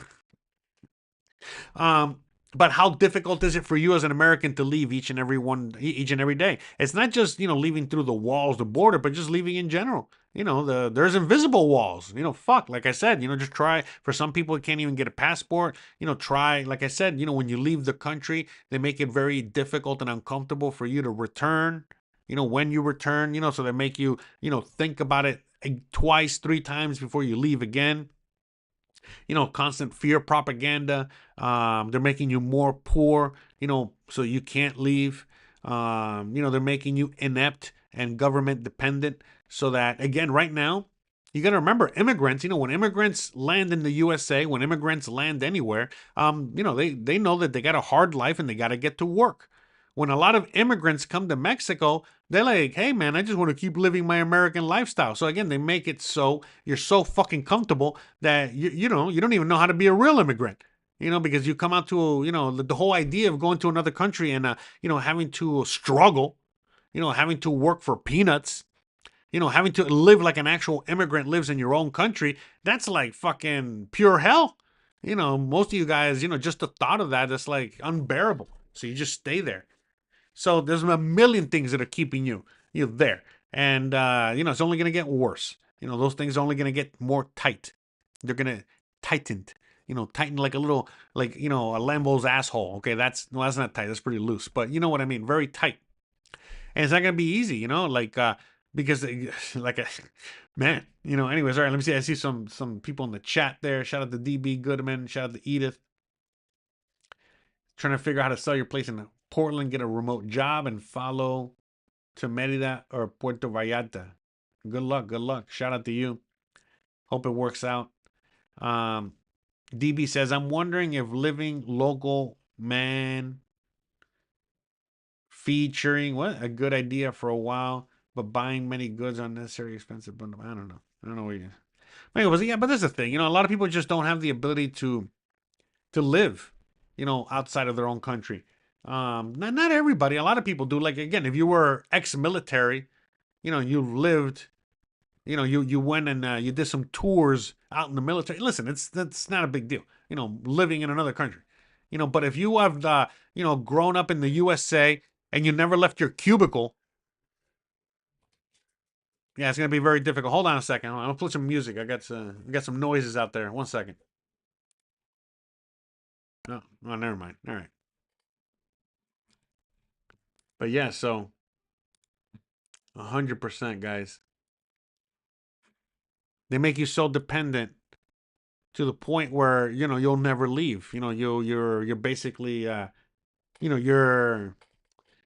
but how difficult is it for you as an American to leave each and every day? It's not just, leaving through the walls, the border, but just leaving in general. There's invisible walls, fuck, like I said, just try. For some people who can't even get a passport, try, like I said, when you leave the country, they make it very difficult and uncomfortable for you to return, when you return, so they make you, think about it twice, 3 times before you leave again. Constant fear propaganda. They're making you more poor, so you can't leave. They're making you inept and government dependent so that, again, right now, you got to remember immigrants, when immigrants land in the USA, when immigrants land anywhere, they know that they got a hard life and they got to get to work. When a lot of immigrants come to Mexico, they're like, hey, man, I just want to keep living my American lifestyle. So, again, they make it so you're so fucking comfortable that, you don't even know how to be a real immigrant, because you come out to, the whole idea of going to another country and, having to struggle, having to work for peanuts, having to live like an actual immigrant lives in your own country. That's like fucking pure hell. Most of you guys, just the thought of that, it's like unbearable. So you just stay there. So there's a million things that are keeping you there. And, it's only going to get worse. Those things are only going to get more tight. They're going to tighten like a little, like, a Lambo's asshole. Okay, that's not tight. That's pretty loose. But you know what I mean? Very tight. And it's not going to be easy, because, man, anyways, all right, let me see. I see some people in the chat there. Shout out to DB Goodman. Shout out to Edith. Trying to figure out how to sell your place in Portland, get a remote job, and follow to Merida or Puerto Vallarta. Good luck. Shout out to you. Hope it works out. DB says, I'm wondering if living local man featuring a good idea for a while, but buying many goods unnecessary expensive. But I don't know what you. Anyways, yeah, but that's the thing. A lot of people just don't have the ability to live, outside of their own country. Not everybody. A lot of people do. Like, again, if you were ex-military, you lived, you went and you did some tours out in the military. Listen, that's not a big deal, living in another country, but if you have, grown up in the USA and you never left your cubicle, yeah, it's going to be very difficult. Hold on a second. I'm going to put some music. I got some noises out there. 1 second. No, oh, never mind. All right. But yeah, so 100%, guys. They make you so dependent to the point where, you'll never leave. You're basically, you're,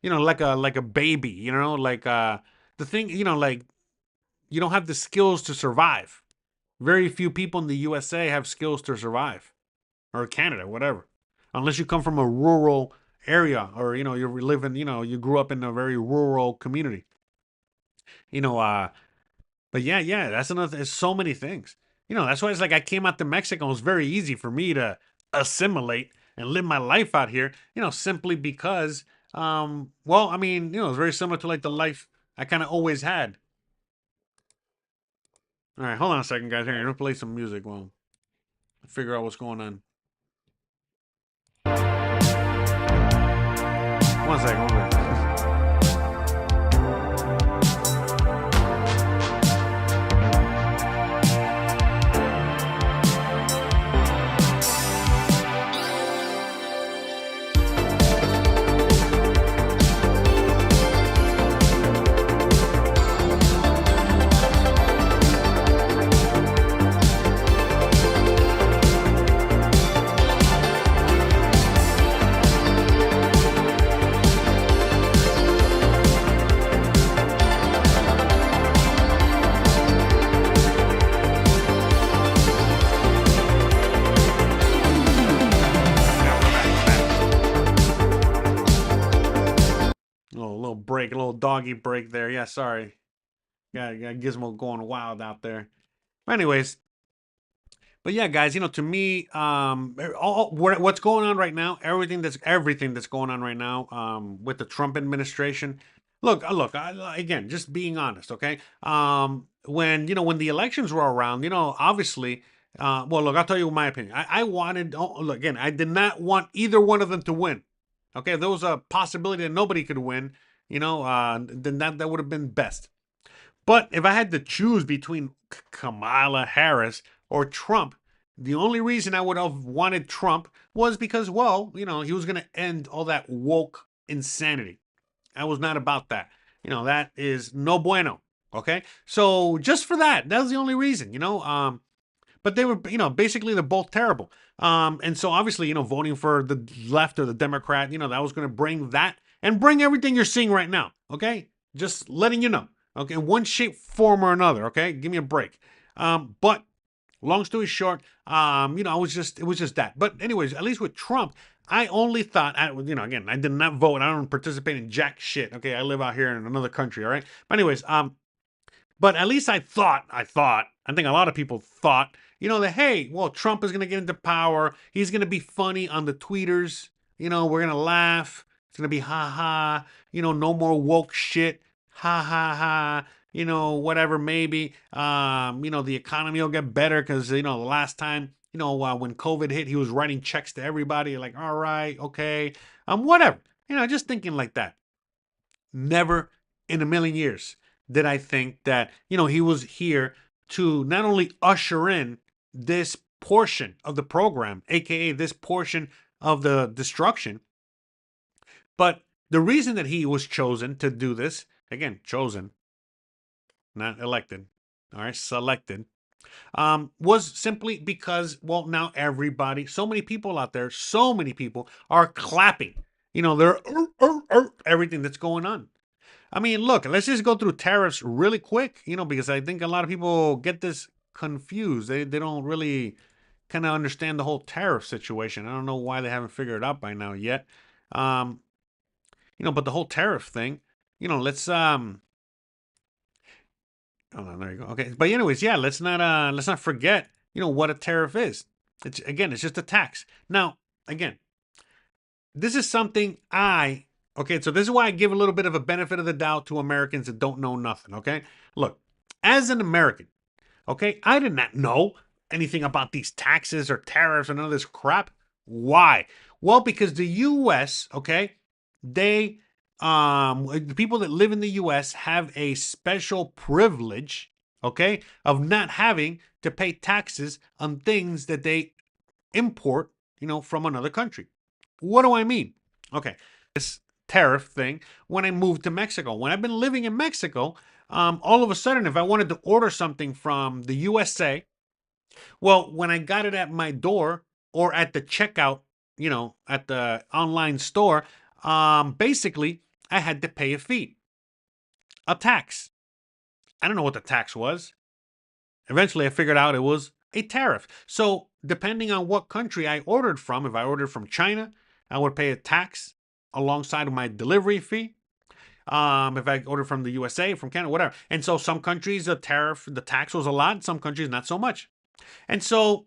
like a baby, the thing, like, you don't have the skills to survive. Very few people in the USA have skills to survive, or Canada, whatever, unless you come from a rural area, or you live in, you grew up in a very rural community, but yeah, that's another. There's so many things, that's why it's like I came out to Mexico. It was very easy for me to assimilate and live my life out here, simply because, well, I mean, it's very similar to like the life I kind of always had. All right, hold on a second, guys. Here, I'm gonna play some music while I figure out what's going on. 1 second, 1 minute. doggy break there. Yeah, sorry. Got Gizmo going wild out there. Anyways, but yeah, guys, to me, what's going on right now, everything that's going on right now, with the Trump administration. Look, again, just being honest, okay? When the elections were around, obviously, well, look, I'll tell you my opinion. I wanted, look, again, I did not want either one of them to win. Okay, if there was a possibility that nobody could win, then that would have been best. But if I had to choose between Kamala Harris or Trump, the only reason I would have wanted Trump was because, well, he was going to end all that woke insanity. I was not about that. That is no bueno. Okay. So just for that, that was the only reason, but they were, basically they're both terrible. And so obviously, voting for the left or the Democrat, that was going to bring that and bring everything you're seeing right now. Okay. Just letting you know. Okay. In one shape, form or another. Okay. Give me a break. But long story short, it was just that. But anyways, at least with Trump, I only thought, again, I did not vote. I don't participate in jack shit. Okay, I live out here in another country, all right? But anyways, but at least I think a lot of people thought, that, hey, well, Trump is going to get into power. He's going to be funny on the tweeters. We're going to laugh. It's going to be ha-ha. No more woke shit. Ha-ha-ha. Whatever, maybe, the economy will get better because, the last time, when COVID hit, he was writing checks to everybody like, all right, okay, whatever, just thinking like that. Never in a million years did I think that, he was here to not only usher in this portion of the program, aka this portion of the destruction, but the reason that he was chosen to do this, again, chosen, not elected, all right, selected, was simply because, well, now everybody, so many people out there, so many people are clapping, they're everything that's going on. I mean, look, let's just go through tariffs really quick, because I think a lot of people get this confused. They don't really kind of understand the whole tariff situation. I don't know why they haven't figured it out by now yet. But the whole tariff thing, let's oh, there you go. Okay, but anyways, yeah, let's not forget, what a tariff is. It's just a tax. Now, again, this is something okay, so this is why I give a little bit of a benefit of the doubt to Americans that don't know nothing, okay? Look, as an American, okay, I did not know anything about these taxes or tariffs and none of this crap. Why? Well, because the U.S., okay, the people that live in the U.S. have a special privilege, okay, of not having to pay taxes on things that they import, from another country. What do I mean? Okay, this tariff thing, when I moved to Mexico, when I've been living in Mexico, all of a sudden, if I wanted to order something from the USA, well, when I got it at my door or at the checkout, at the online store, basically, I had to pay a fee, a tax. I don't know what the tax was. Eventually, I figured out it was a tariff. So depending on what country I ordered from, if I ordered from China, I would pay a tax alongside of my delivery fee. If I ordered from the USA, from Canada, whatever. And so some countries, the tax was a lot. Some countries, not so much. And so,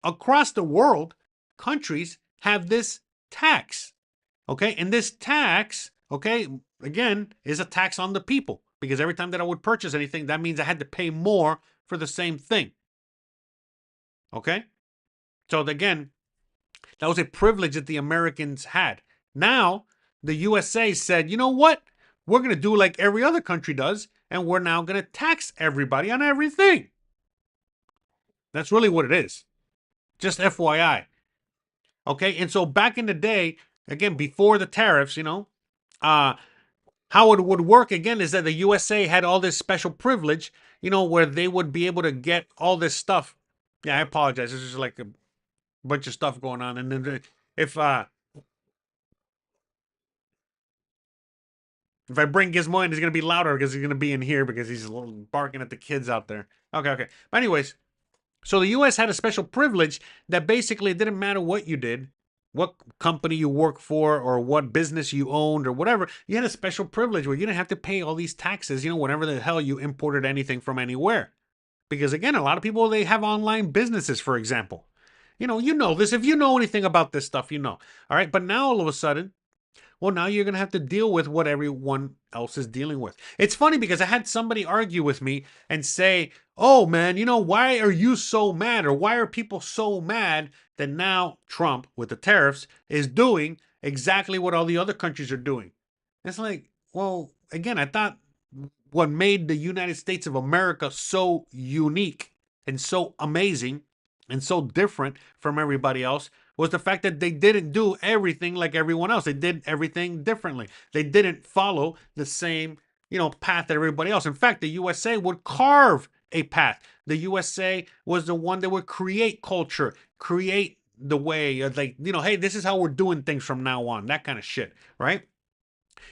across the world, countries have this tax. Okay, and this tax, okay, again, is a tax on the people because every time that I would purchase anything, that means I had to pay more for the same thing. Okay, so again, that was a privilege that the Americans had. Now, the USA said, you know what? We're going to do like every other country does, and we're now going to tax everybody on everything. That's really what it is. Just FYI. Okay, and so back in the day, again, before the tariffs, how it would work again is that the USA had all this special privilege, where they would be able to get all this stuff. Yeah, I apologize. There's just like a bunch of stuff going on. And then if I bring Gizmo in, he's going to be louder because he's going to be in here because he's barking at the kids out there. Okay. But anyways, so the U.S. had a special privilege that basically it didn't matter what you did. what company you work for or what business you owned or whatever, you had a special privilege where you didn't have to pay all these taxes, whenever the hell you imported anything from anywhere. Because again, a lot of people, they have online businesses, for example. You know this. If you know anything about this stuff, All right. But now all of a sudden, well, now you're going to have to deal with what everyone else is dealing with. It's funny because I had somebody argue with me and say, oh, man, why are you so mad? Or why are people so mad that now Trump, with the tariffs, is doing exactly what all the other countries are doing? It's like, well, again, I thought what made the United States of America so unique and so amazing and so different from everybody else was the fact that they didn't do everything like everyone else. They did everything differently. They didn't follow the same, path that everybody else. In fact, the USA would carve a path. The USA was the one that would create culture, create the way of hey, this is how we're doing things from now on, that kind of shit, right?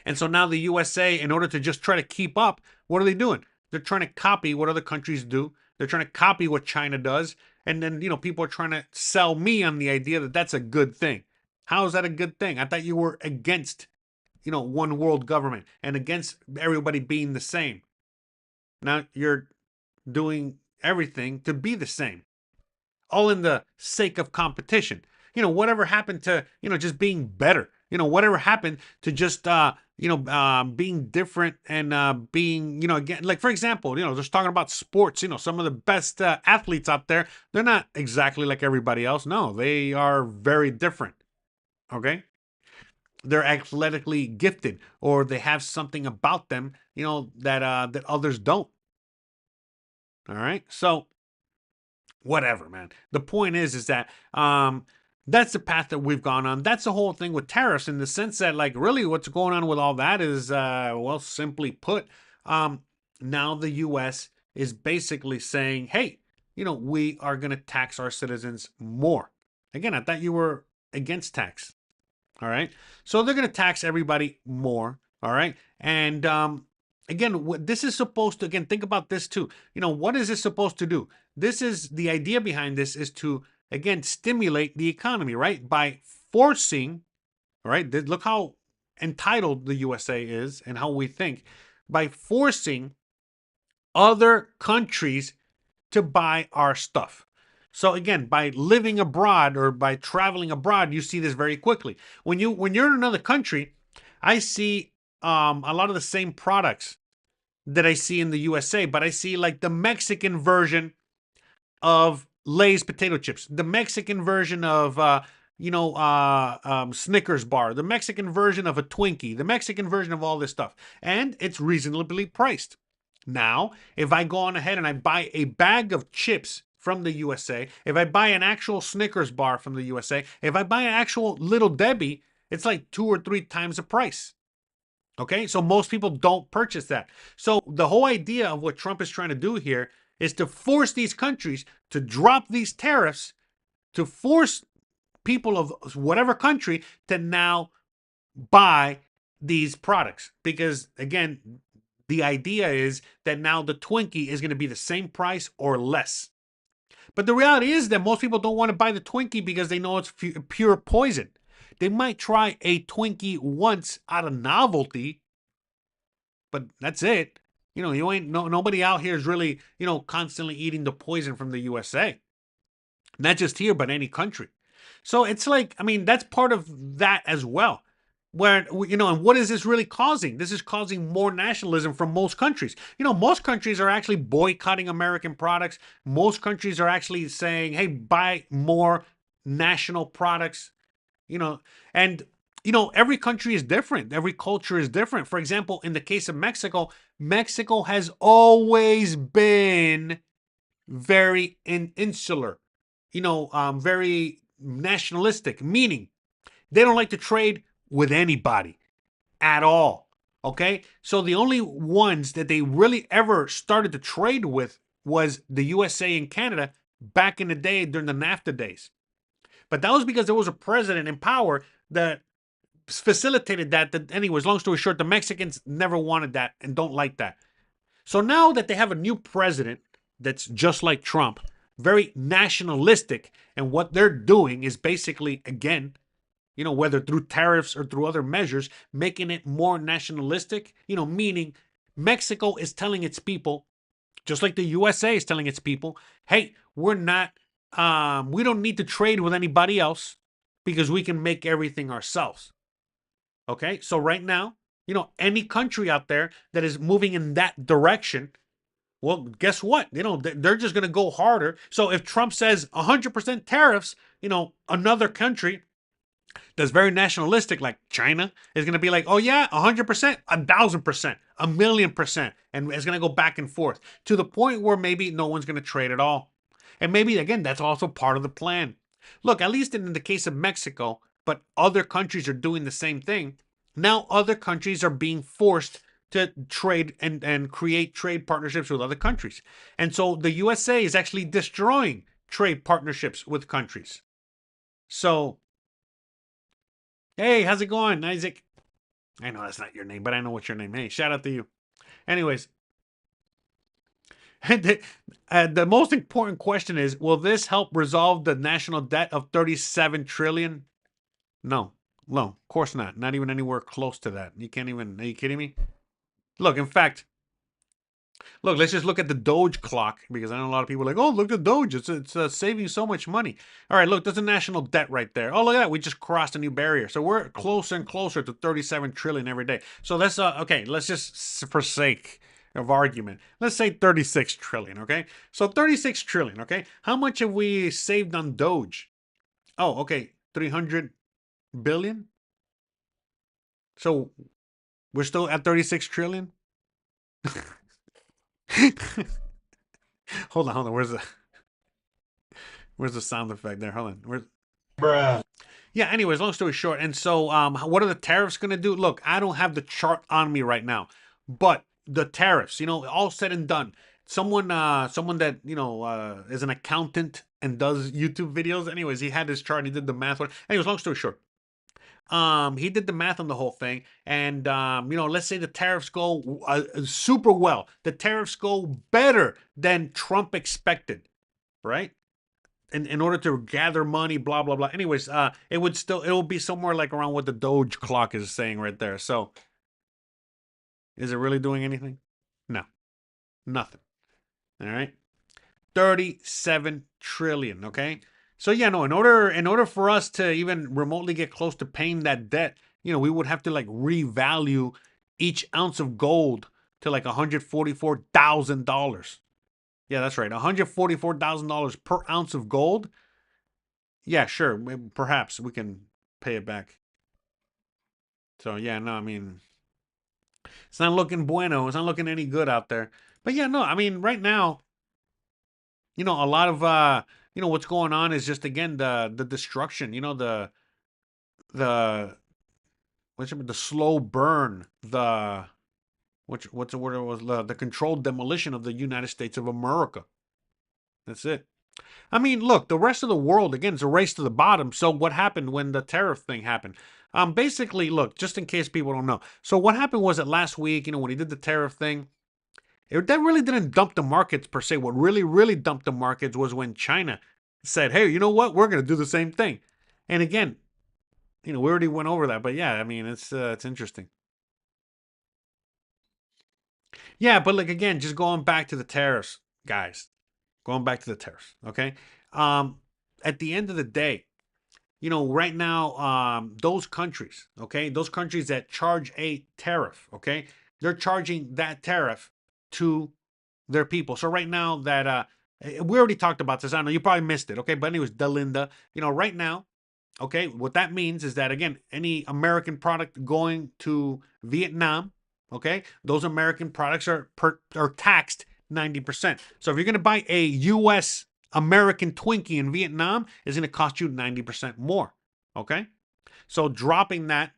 And so now the USA, in order to just try to keep up, what are they doing? They're trying to copy what other countries do. They're trying to copy what China does. And then, people are trying to sell me on the idea that that's a good thing. How is that a good thing? I thought you were against, one world government and against everybody being the same. Now you're doing everything to be the same, all in the sake of competition. Whatever happened to, just being better? Whatever happened to just, being different and being, again, like, for example, just talking about sports, some of the best athletes out there, they're not exactly like everybody else. No, they are very different. Okay. They're athletically gifted, or they have something about them, that others don't. All right. So whatever, man. The point is that, that's the path that we've gone on. That's the whole thing with tariffs, in the sense that, like, really what's going on with all that is, well, simply put, now the U.S. is basically saying, hey, we are going to tax our citizens more. Again, I thought you were against tax. All right. So they're going to tax everybody more. All right. And again, what this is supposed to, again, think about this too. What is this supposed to do? This is the idea behind this, is to, again, stimulate the economy, right? By forcing, right? Look how entitled the USA is and how we think. By forcing other countries to buy our stuff. So again, by living abroad or by traveling abroad, you see this very quickly. When you're in another country, I see a lot of the same products that I see in the USA, but I see like the Mexican version of Lay's potato chips, the Mexican version of Snickers bar, the Mexican version of a Twinkie, the Mexican version of all this stuff, and it's reasonably priced. Now, if I go on ahead and I buy a bag of chips from the USA, if I buy an actual Snickers bar from the USA, if I buy an actual Little Debbie, it's like 2 or 3 times the price. Okay, so most people don't purchase that. So the whole idea of what Trump is trying to do here is to force these countries to drop these tariffs, to force people of whatever country to now buy these products. Because again, the idea is that now the Twinkie is going to be the same price or less. But the reality is that most people don't want to buy the Twinkie because they know it's pure poison. They might try a Twinkie once out of novelty, but that's it. You ain't nobody out here is really, constantly eating the poison from the USA. Not just here, but any country. So it's like, that's part of that as well. Where, and what is this really causing? This is causing more nationalism from most countries. Most countries are actually boycotting American products. Most countries are actually saying, hey, buy more national products. And every country is different. Every culture is different. For example, in the case of Mexico, Mexico has always been very insular, very nationalistic, meaning they don't like to trade with anybody at all. Okay. So the only ones that they really ever started to trade with was the USA and Canada back in the day during the NAFTA days. But that was because there was a president in power that facilitated that. Anyways, long story short, the Mexicans never wanted that and don't like that. So now that they have a new president that's just like Trump, very nationalistic, and what they're doing is basically, again, whether through tariffs or through other measures, making it more nationalistic, meaning Mexico is telling its people, just like the USA is telling its people, hey, we're not, we don't need to trade with anybody else because we can make everything ourselves. Okay, so right now, any country out there that is moving in that direction, well, guess what? They're just going to go harder. So if Trump says 100% tariffs, another country that's very nationalistic, like China, is going to be like, oh yeah, 100%, 1,000%, 1,000,000%. And it's going to go back and forth to the point where maybe no one's going to trade at all. And maybe, again, that's also part of the plan. Look, at least in the case of Mexico, but other countries are doing the same thing. Now other countries are being forced to trade and create trade partnerships with other countries. And so the USA is actually destroying trade partnerships with countries. So, hey, how's it going, Isaac? I know that's not your name, but I know what's your name. Hey, shout out to you. Anyways, the most important question is, will this help resolve the national debt of 37 trillion? No, of course not. Not even anywhere close to that. You can't even, are you kidding me? Look, in fact, let's just look at the Doge clock, because I know a lot of people are like, oh, look at Doge. It's saving so much money. All right, look, there's a national debt right there. Oh, look at that. We just crossed a new barrier. So we're closer and closer to 37 trillion every day. So let's, okay, let's just, for sake of argument, let's say 36 trillion, okay? So 36 trillion, okay? How much have we saved on Doge? Oh, okay, 300 billion? So we're still at 36 trillion? Hold on. Where's the sound effect there? Hold on. Bruh. Yeah, anyways, long story short. And so what are the tariffs going to do? Look, I don't have the chart on me right now, but the tariffs, all said and done. Someone that, is an accountant and does YouTube videos. Anyways, he had his chart and he did the math. Anyways, long story short. He did the math on the whole thing, and let's say the tariffs go super well. The tariffs go better than Trump expected, right? In order to gather money, blah blah blah. Anyways, it will be somewhere like around what the Doge clock is saying right there. So, is it really doing anything? No, nothing. All right, 37 trillion. Okay. So yeah, no, in order for us to even remotely get close to paying that debt, we would have to like revalue each ounce of gold to like $144,000. Yeah, that's right. $144,000 per ounce of gold. Yeah, sure. Perhaps we can pay it back. So yeah, no, I mean, it's not looking bueno. It's not looking any good out there. But yeah, no, I mean, right now, a lot of what's going on is just, again, the destruction, the slow burn, what's the word? It was the controlled demolition of the United States of America. That's it. I mean, look, the rest of the world, again, is a race to the bottom. So what happened when the tariff thing happened? Basically, look, just in case people don't know. So what happened was that last week, when he did the tariff thing, that really didn't dump the markets per se. What really, really dumped the markets was when China said, hey, you know what? We're going to do the same thing. And again, we already went over that. But yeah, I mean, it's interesting. Yeah, but like, again, just going back to the tariffs, guys. Going back to the tariffs, okay? At the end of the day, right now, those countries, okay? Those countries that charge a tariff, okay? They're charging that tariff to their people. So right now that we already talked about this. I know you probably missed it, okay? But anyways, Delinda, right now, okay, what that means is that, again, any American product going to Vietnam, okay, those American products are taxed 90%. So if you're going to buy a U.S. American Twinkie in Vietnam, it's going to cost you 90% more, okay? So dropping that,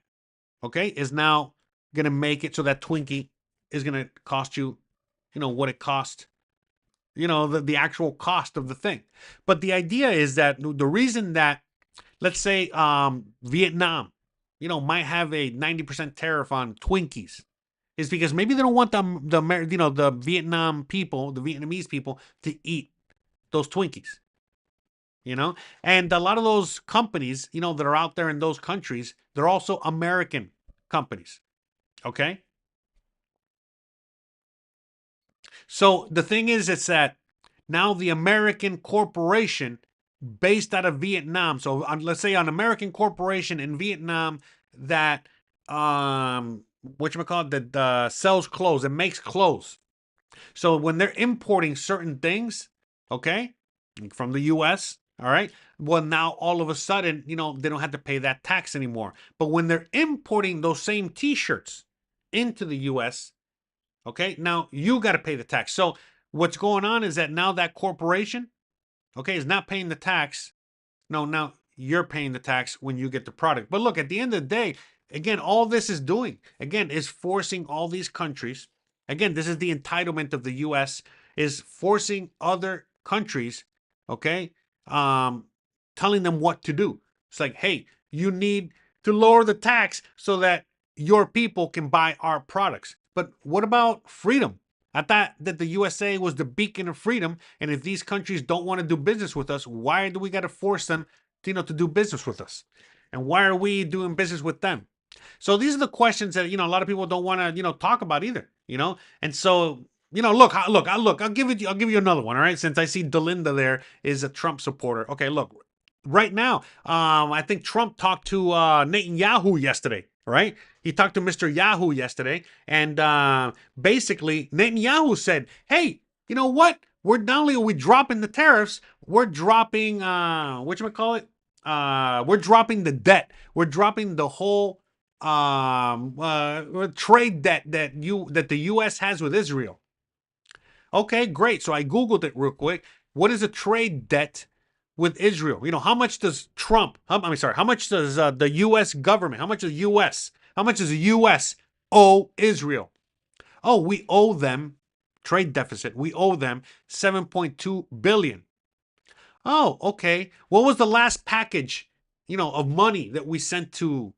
okay, is now going to make it so that Twinkie is going to cost you, what it cost, the actual cost of the thing. But the idea is that the reason that, let's say, Vietnam, might have a 90% tariff on Twinkies is because maybe they don't want the Vietnam people, the Vietnamese people, to eat those Twinkies. you know? And a lot of those companies, you know, that are out there in those countries, they're also American companies, okay? So the thing is, it's that now the American corporation based out of Vietnam, so let's say an American corporation in Vietnam that, whatchamacallit, that sells clothes and makes clothes. So when they're importing certain things, okay, from the U.S., all right, well, now all of a sudden, you know, they don't have to pay that tax anymore. But when they're importing those same T-shirts into the U.S., okay, now you got to pay the tax. So what's going on is that now that corporation, okay, is not paying the tax. No, now you're paying the tax when you get the product. But look, at the end of the day, again, all this is doing, again, is forcing all these countries. Again, this is the entitlement of the U.S. is forcing other countries, okay, telling them what to do. It's like, hey, you need to lower the tax so that your people can buy our products. But what about freedom? I thought that the USA was the beacon of freedom, and if these countries don't want to do business with us, why do we got to force them to, you know, to do business with us? And why are we doing business with them? So these are the questions that, you know, a lot of people don't want to, you know, talk about either, you know. And so, you know, look, I'll give you another one, all right? Since I see Delinda there is a Trump supporter. Okay, look, right now, I think Trump talked to Netanyahu yesterday, right? He talked to Mr. Yahoo yesterday, and basically Netanyahu said, "Hey, you know what? We're not only are we dropping the tariffs, we're dropping whatchamacallit? We're dropping the debt. We're dropping the whole trade debt that the U.S. has with Israel." Okay, great. So I Googled it real quick. What is a trade debt with Israel? You know, how much does Trump, how much does the U.S. government, how much does the U.S. owe Israel? Oh, we owe them, trade deficit, we owe them 7.2 billion. Oh, okay. What was the last package, you know, of money that we sent to,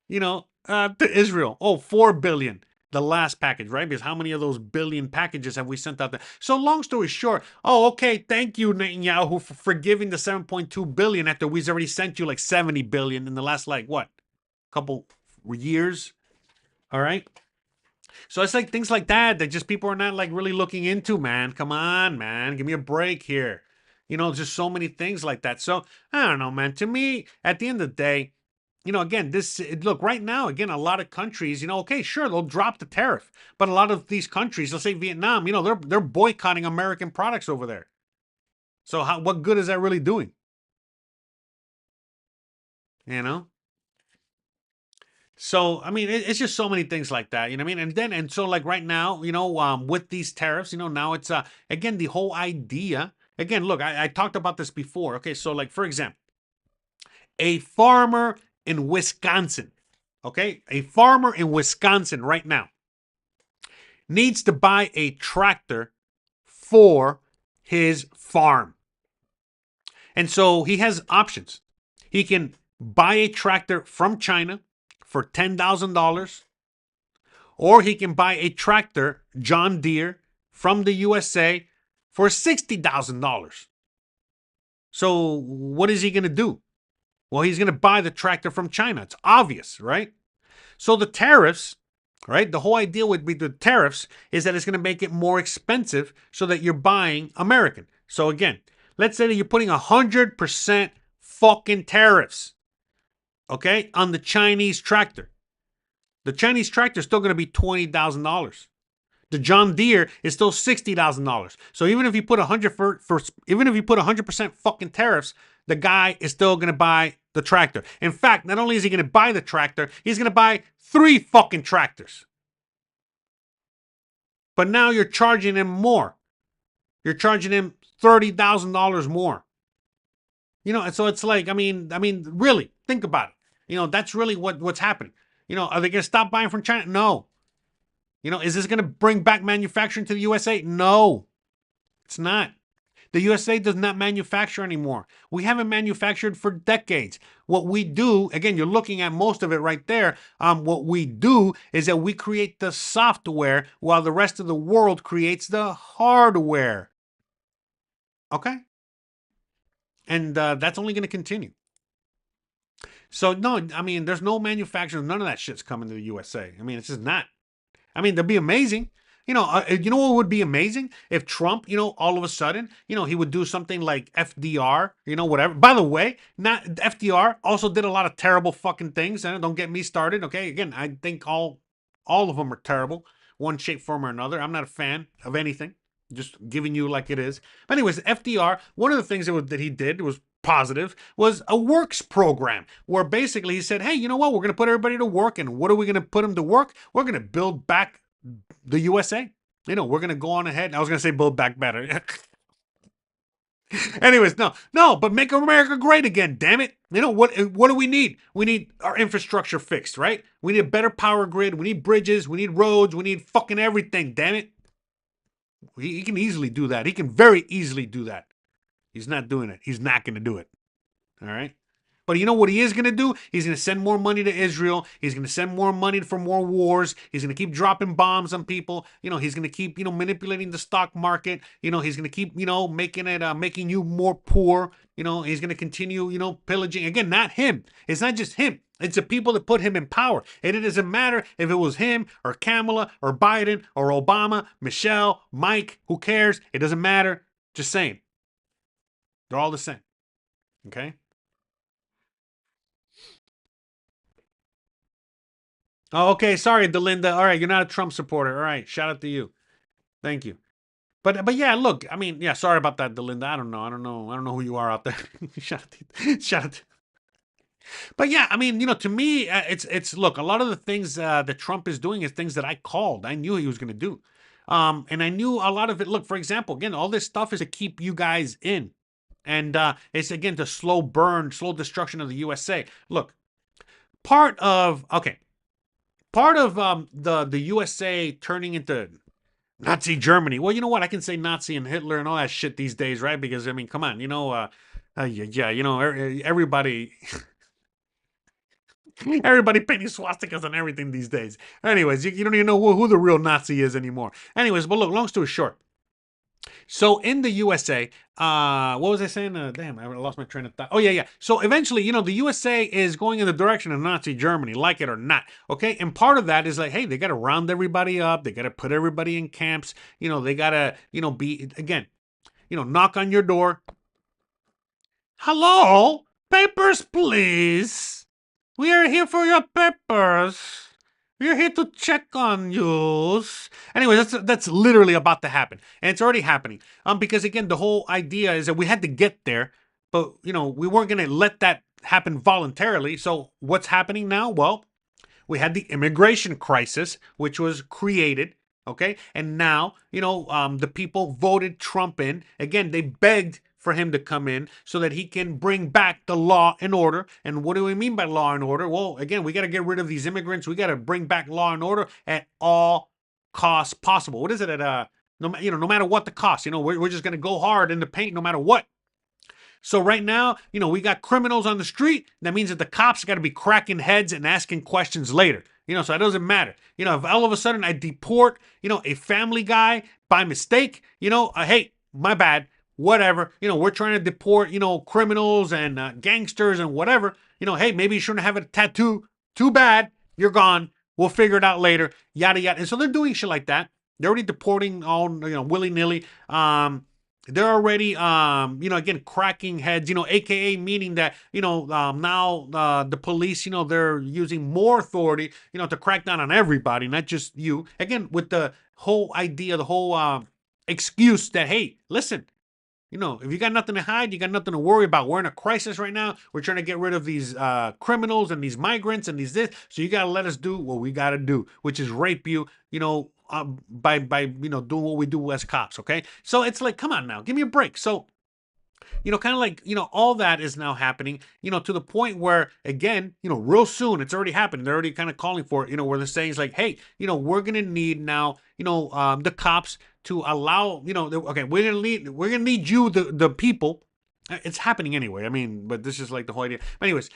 you know, to Israel? Oh, 4 billion. The last package, right? Because how many of those billion packages have we sent out there? So long story short, oh, okay, thank you, Netanyahu, for forgiving the 7.2 billion after we've already sent you like 70 billion in the last, like, what, couple years? All right? So it's like things like that just people are not like really looking into, man. Come on, man. Give me a break here. You know, just so many things like that. So, I don't know, man. To me, at the end of the day, you know, again, look, right now, again, a lot of countries, you know, okay, sure, they'll drop the tariff. But a lot of these countries, let's say Vietnam, you know, they're boycotting American products over there. So what good is that really doing? You know? So, I mean, it's just so many things like that, you know what I mean? And so like right now, you know, with these tariffs, you know, now it's, again, the whole idea, again, look, I talked about this before. Okay, so like, for example, a farmer in Wisconsin, okay, a farmer in Wisconsin right now needs to buy a tractor for his farm. And so he has options. He can buy a tractor from China for $10,000, or he can buy a tractor, John Deere, from the USA for $60,000. So what is he going to do? Well, he's going to buy the tractor from China. It's obvious, right? So the tariffs, right? The whole idea with the tariffs is that it's going to make it more expensive so that you're buying American. So again, let's say that you're putting 100% fucking tariffs, okay, on the Chinese tractor. The Chinese tractor is still going to be $20,000. The John Deere is still $60,000. So even if you put 100% fucking tariffs, the guy is still going to buy the tractor. In fact, not only is he going to buy the tractor, he's going to buy 3 fucking tractors. But now you're charging him more. You're charging him $30,000 more. You know, and so it's like, I mean, really, think about it. You know, that's really what's happening. You know, are they going to stop buying from China? No. You know, is this going to bring back manufacturing to the USA? No, it's not. The USA does not manufacture anymore. We haven't manufactured for decades. What we do, again, you're looking at most of it right there. What we do is that we create the software while the rest of the world creates the hardware. Okay? And that's only going to continue. So, no, I mean, there's no manufacturing. None of that shit's coming to the USA. I mean, it's just not. I mean, that'd be amazing. You know what would be amazing? If Trump, all of a sudden, he would do something like FDR, whatever. By the way, not FDR also did a lot of terrible fucking things. And don't get me started, okay? Again, I think all of them are terrible, one shape, form, or another. I'm not a fan of anything. Just giving you like it is. But anyways, FDR, one of the things that he did was positive, was a works program where basically he said, hey, you know what? We're going to put everybody to work. And what are we going to put them to work? We're going to build back the USA. We're going to go on ahead. I was going to say build back better. Anyways, no, but make America great again, damn it. What do we need? We need our infrastructure fixed, right? We need a better power grid. We need bridges. We need roads. We need fucking everything, damn it. He can easily do that. He can very easily do that. He's not doing it. He's not going to do it. All right? But you know what he is going to do? He's going to send more money to Israel. He's going to send more money for more wars. He's going to keep dropping bombs on people. He's going to keep, manipulating the stock market. He's going to keep, making you more poor. He's going to continue, pillaging. Again, not him. It's not just him. It's the people that put him in power. And it doesn't matter if it was him or Kamala or Biden or Obama, Michelle, Mike, who cares? It doesn't matter. Just saying. They're all the same. Okay? Oh, okay. Sorry, Delinda. All right, you're not a Trump supporter. All right, shout out to you. Thank you. But yeah, look, I mean, yeah, sorry about that, Delinda. I don't know who you are out there. shout out to But yeah, I mean, to me, it's look, a lot of the things that Trump is doing is things that I called. I knew he was going to do. And I knew a lot of it. Look, for example, again, all this stuff is to keep you guys in. And it's, again, to slow destruction of the USA. Look, part of the USA turning into Nazi Germany. Well, you know what? I can say Nazi and Hitler and all that shit these days, right? Because, I mean, come on, everybody... Everybody painting swastikas on everything these days. Anyways, you don't even know who the real Nazi is anymore. Anyways, but look, long story short. So in the USA, what was I saying? Damn, I lost my train of thought. Oh, yeah. So eventually, the USA is going in the direction of Nazi Germany, like it or not. Okay. And part of that is like, hey, they got to round everybody up. They got to put everybody in camps. They got to, be, again, knock on your door. Hello? Papers, please. We are here for your papers. We're here to check on you. Anyway, that's literally about to happen. And it's already happening. Because again, the whole idea is that we had to get there, but we weren't going to let that happen voluntarily. So what's happening now? Well, we had the immigration crisis, which was created. Okay. And now, the people voted Trump in. Again, they begged for him to come in so that he can bring back the law and order. And what do we mean by law and order? Well, again, we got to get rid of these immigrants. We got to bring back law and order at all costs possible. What is it? No matter what the cost, we're just going to go hard in the paint no matter what. So right now, we got criminals on the street. That means that the cops got to be cracking heads and asking questions later. So it doesn't matter. If all of a sudden I deport, a family guy by mistake, hey, my bad. Whatever, we're trying to deport, criminals and gangsters and whatever. Hey, maybe you shouldn't have a tattoo. Too bad. You're gone. We'll figure it out later. Yada, yada. And so they're doing shit like that. They're already deporting all, willy-nilly. They're already, again, cracking heads, AKA meaning that, now the police, they're using more authority, to crack down on everybody, not just you. Again, with the whole idea, the whole excuse that, hey, listen, if you got nothing to hide, you got nothing to worry about. We're in a crisis right now. We're trying to get rid of these criminals and these migrants and these this. So you got to let us do what we got to do, which is rape you, by doing what we do as cops. Okay. So it's like, come on now, give me a break. So, kind of like, all that is now happening, to the point where, again, real soon, it's already happened. They're already kind of calling for it, where they're saying, like, hey, we're going to need now, the cops to allow, okay, we're going to need you, the people. It's happening anyway. I mean, but this is like the whole idea. But anyways,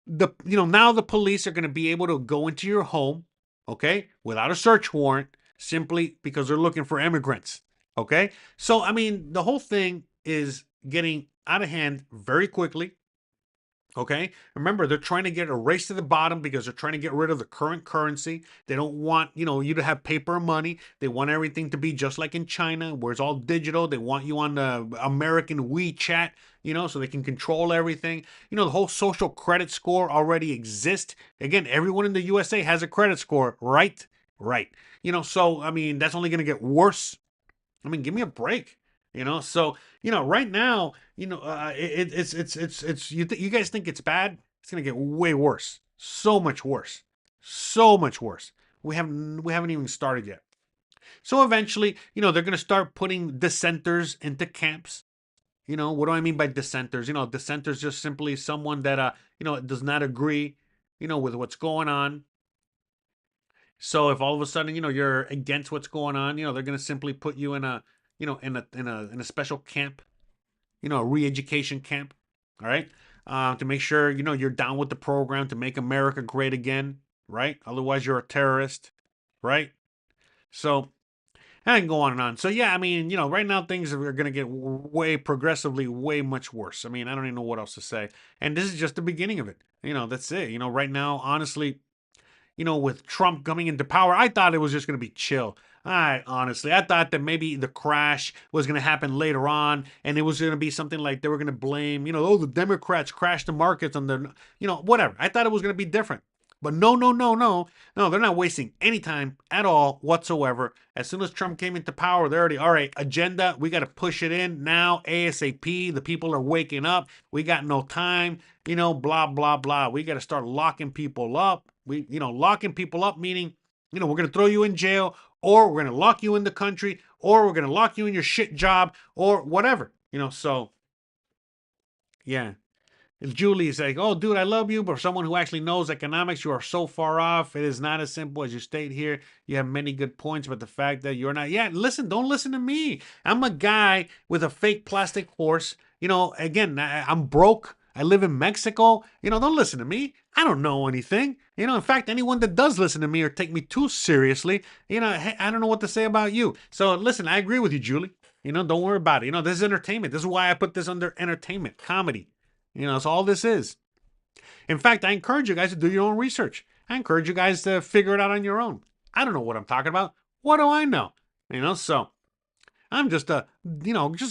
now the police are going to be able to go into your home, okay, without a search warrant, simply because they're looking for immigrants. Okay. So, I mean, the whole thing is getting out of hand very quickly. Okay. Remember, they're trying to get a race to the bottom because they're trying to get rid of the current currency. They don't want, you to have paper money. They want everything to be just like in China, where it's all digital. They want you on the American WeChat, so they can control everything. The whole social credit score already exists. Again, everyone in the USA has a credit score, right? Right. So, I mean, that's only going to get worse. I mean, give me a break. So right now, it's you guys think it's bad? It's gonna get way worse, so much worse, so much worse. We haven't even started yet. So eventually, they're gonna start putting dissenters into camps. What do I mean by dissenters? Dissenters just simply someone that does not agree, with what's going on. So if all of a sudden, you're against what's going on, they're gonna simply put you in a in a special camp, a re-education camp, all right, to make sure you're down with the program to make America great again, right? Otherwise, you're a terrorist, right? So I can go on and on. So yeah, I mean, right now things are going to get progressively way much worse. I mean, I don't even know what else to say, and this is just the beginning of it. That's it. Right now, honestly, with Trump coming into power, I thought it was just going to be chill. I thought that maybe the crash was going to happen later on, and it was going to be something like they were going to blame, the Democrats crashed the markets on the, whatever. I thought it was going to be different. But no, they're not wasting any time at all whatsoever. As soon as Trump came into power, they're already, all right, agenda, we got to push it in now, ASAP. The people are waking up. We got no time, blah, blah, blah. We got to start locking people up. Locking people up meaning, we're going to throw you in jail, or we're going to lock you in the country, or we're going to lock you in your shit job, or whatever, so, yeah. If Julie is like, oh, dude, I love you, but for someone who actually knows economics, you are so far off. It is not as simple as you state here. You have many good points, but the fact that you're not, don't listen to me. I'm a guy with a fake plastic horse. Again, I'm broke. I live in Mexico. Don't listen to me. I don't know anything. In fact, anyone that does listen to me or take me too seriously, I don't know what to say about you. So listen, I agree with you, Julie. Don't worry about it. This is entertainment. This is why I put this under entertainment, comedy. That's all this is. In fact, I encourage you guys to do your own research. I encourage you guys to figure it out on your own. I don't know what I'm talking about. What do I know? So I'm just a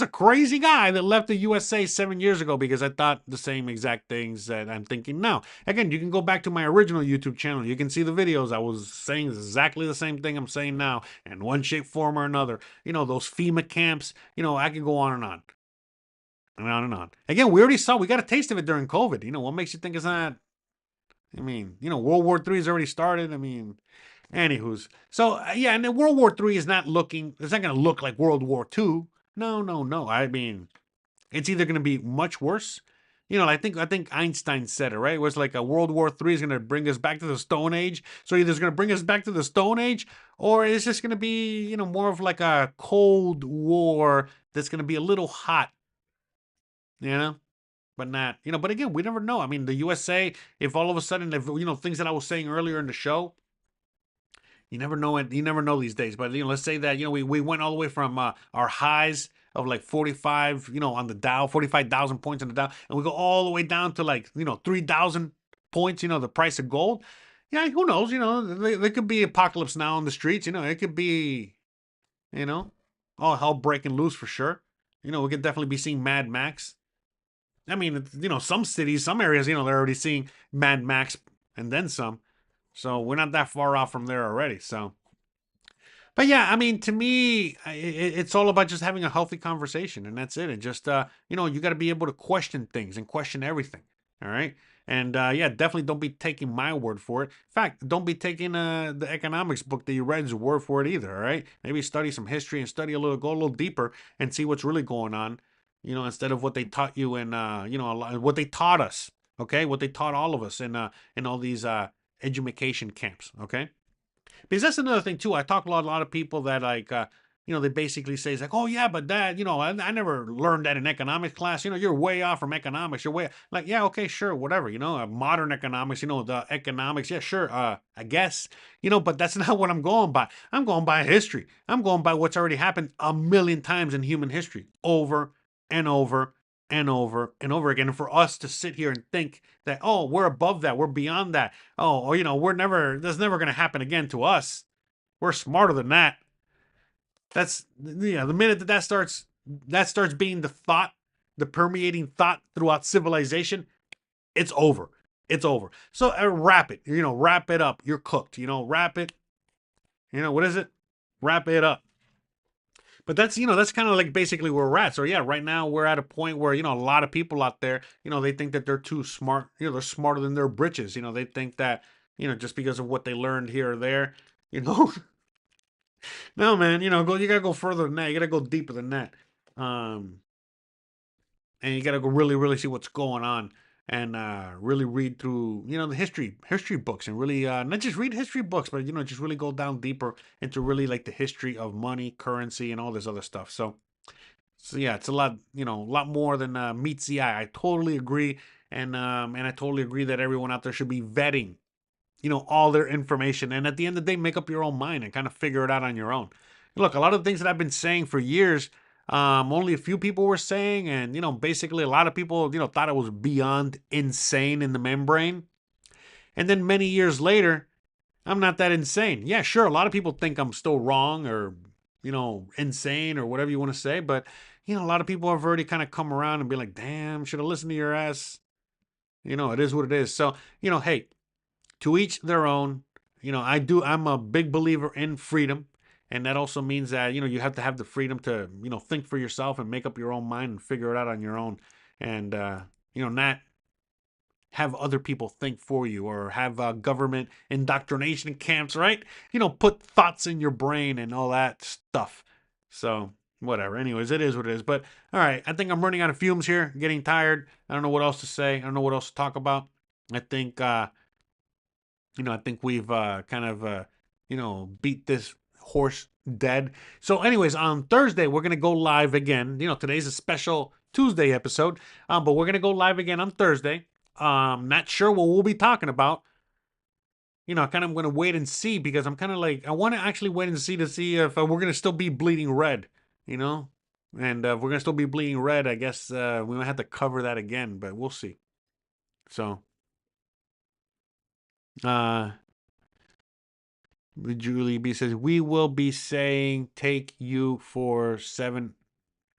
crazy guy that left the USA 7 years ago because I thought the same exact things that I'm thinking now. Again, you can go back to my original YouTube channel. You can see the videos. I was saying exactly the same thing I'm saying now in one shape, form, or another. Those FEMA camps, I can go on and on. And on and on. Again, we got a taste of it during COVID. What makes you think it's not? I mean, World War III has already started. I mean, anywho's. So, yeah, and then World War III is it's not going to look like World War II. No. I mean, it's either going to be much worse. I think Einstein said it, right? It was like a World War III is going to bring us back to the Stone Age. So either it's going to bring us back to the Stone Age, or it's just going to be, more of like a Cold War that's going to be a little hot. But not, but again, we never know. I mean, the USA, if all of a sudden, things that I was saying earlier in the show, you never know it. You never know these days. But, let's say that, we went all the way from our highs of like 45, on the Dow, 45,000 points on the Dow, and we go all the way down to like, 3,000 points, the price of gold. Yeah, who knows? There could be apocalypse now on the streets. It could be, all hell breaking loose for sure. We could definitely be seeing Mad Max. I mean, some cities, some areas, they're already seeing Mad Max and then some. So we're not that far off from there already. So, but yeah, I mean, to me, it's all about just having a healthy conversation, and that's it. And just, you got to be able to question things and question everything. All right. And yeah, definitely don't be taking my word for it. In fact, don't be taking the economics book that you read's word for it either. All right. Maybe study some history and go a little deeper and see what's really going on. Instead of what they taught you and, what they taught us, okay? What they taught all of us in all these education camps, okay? Because that's another thing, too. I talk to a lot of people that, like, they basically say, it's like, oh, yeah, but that, I never learned that in economics class. You're way off from economics. You're way, like, yeah, okay, sure, whatever. Modern economics, the economics, yeah, sure, I guess. But that's not what I'm going by. I'm going by history. I'm going by what's already happened a million times in human history, over and over and over and over again. And for us to sit here and think that, oh, we're above that, we're beyond that. Oh, or, that's never going to happen again to us. We're smarter than that. That's, the minute that starts being the thought, the permeating thought throughout civilization, it's over. It's over. So wrap it, wrap it up. You're cooked, wrap it. What is it? Wrap it up. But that's kind of like basically where we're at. So yeah, right now we're at a point where, a lot of people out there, they think that they're too smart. They're smarter than their britches. They think that, just because of what they learned here or there, No, man, you gotta go further than that. You gotta go deeper than that. And you gotta go really, really see what's going on. And really read through, the history books, and really not just read history books, but just really go down deeper into really like the history of money, currency, and all this other stuff. So yeah, it's a lot, a lot more than meets the eye. I totally agree, and I totally agree that everyone out there should be vetting, all their information, and at the end of the day, make up your own mind and kind of figure it out on your own. Look, a lot of the things that I've been saying for years. Only a few people were saying, and basically a lot of people, thought it was beyond insane in the membrane. And then many years later, I'm not that insane. Yeah, sure, a lot of people think I'm still wrong or, insane or whatever you want to say, but a lot of people have already kind of come around and be like, damn, should have listened to your ass. It is what it is. So, hey, to each their own. I'm a big believer in freedom. And that also means that, you have to have the freedom to, think for yourself and make up your own mind and figure it out on your own. And, not have other people think for you or have government indoctrination camps, right? Put thoughts in your brain and all that stuff. So whatever. Anyways, it is what it is. But all right, I think I'm running out of fumes here, getting tired. I don't know what else to say. I don't know what else to talk about. I think, I think we've kind of, beat this horse dead. So anyways, on Thursday we're gonna go live again. Today's a special Tuesday episode, but we're gonna go live again on Thursday. Not sure what we'll be talking about. Kind of gonna wait and see, because I'm kind of like, I want to actually wait and see if we're gonna still be bleeding red. And if we're gonna still be bleeding red, I guess we might have to cover that again, but we'll see. So Julie B says, we will be saying take you for $7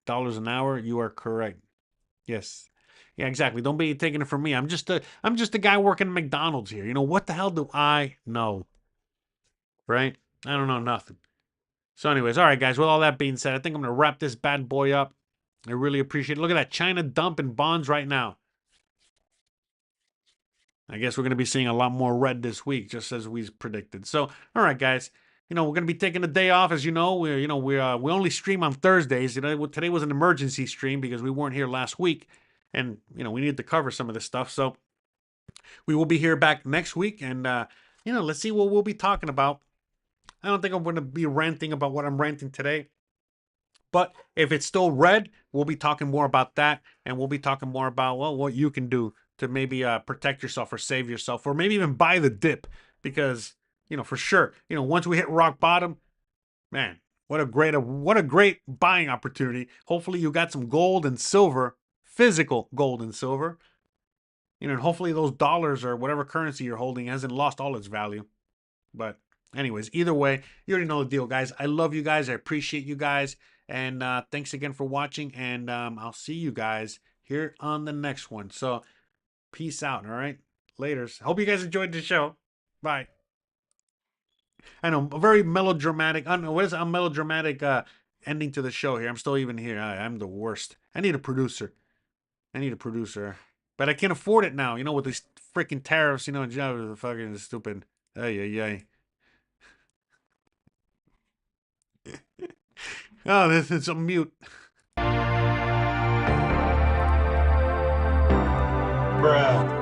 an hour. You are correct. Yes. Yeah, exactly. Don't be taking it from me. I'm just a guy working at McDonald's here. What the hell do I know? Right? I don't know nothing. So anyways, all right, guys, with all that being said, I think I'm going to wrap this bad boy up. I really appreciate it. Look at that China dump in bonds right now. I guess we're going to be seeing a lot more red this week, just as we predicted. So, all right, guys, we're going to be taking a day off. As you know, we only stream on Thursdays. Today was an emergency stream because we weren't here last week, and we needed to cover some of this stuff. So we will be here back next week, and let's see what we'll be talking about. I don't think I'm going to be ranting about what I'm ranting today. But if it's still red, we'll be talking more about that, and we'll be talking more about, what you can do to maybe protect yourself or save yourself, or maybe even buy the dip, because, for sure, once we hit rock bottom, man, what a great buying opportunity. Hopefully you got some gold and silver, physical gold and silver, and hopefully those dollars or whatever currency you're holding hasn't lost all its value. But anyways, either way, you already know the deal, guys. I love you guys. I appreciate you guys. And thanks again for watching. And I'll see you guys here on the next one. So peace out. All right. Laters. Hope you guys enjoyed the show. Bye. I know, a very melodramatic. I don't know, what is a melodramatic ending to the show here? I'm still even here. I'm the worst. I need a producer. But I can't afford it now, with these freaking tariffs, fucking stupid. Ay. Oh, this is a mute. Bruh.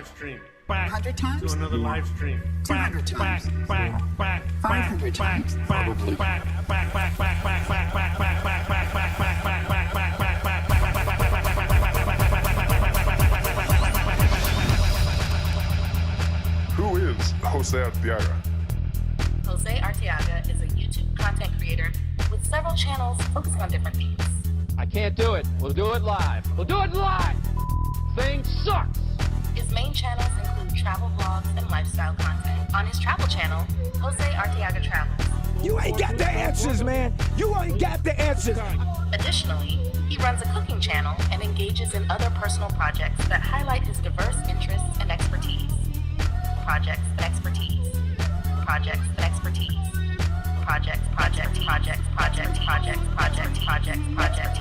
live stream. 100 times? Do another live stream. 200 times. 500 times. Probably. Who is Jose Arteaga? Jose Arteaga is a YouTube content creator with several channels focusing on different themes. I can't do it. We'll do it live. We'll do it live. Thing sucks. His main channels include travel vlogs and lifestyle content. On his travel channel, Jose Arteaga Travels. You ain't got the answers, man. You ain't got the answers. Additionally, he runs a cooking channel and engages in other personal projects that highlight his diverse interests and expertise. Projects and expertise. Projects and expertise. Projects, project, projects, project, projects, project, projects, project.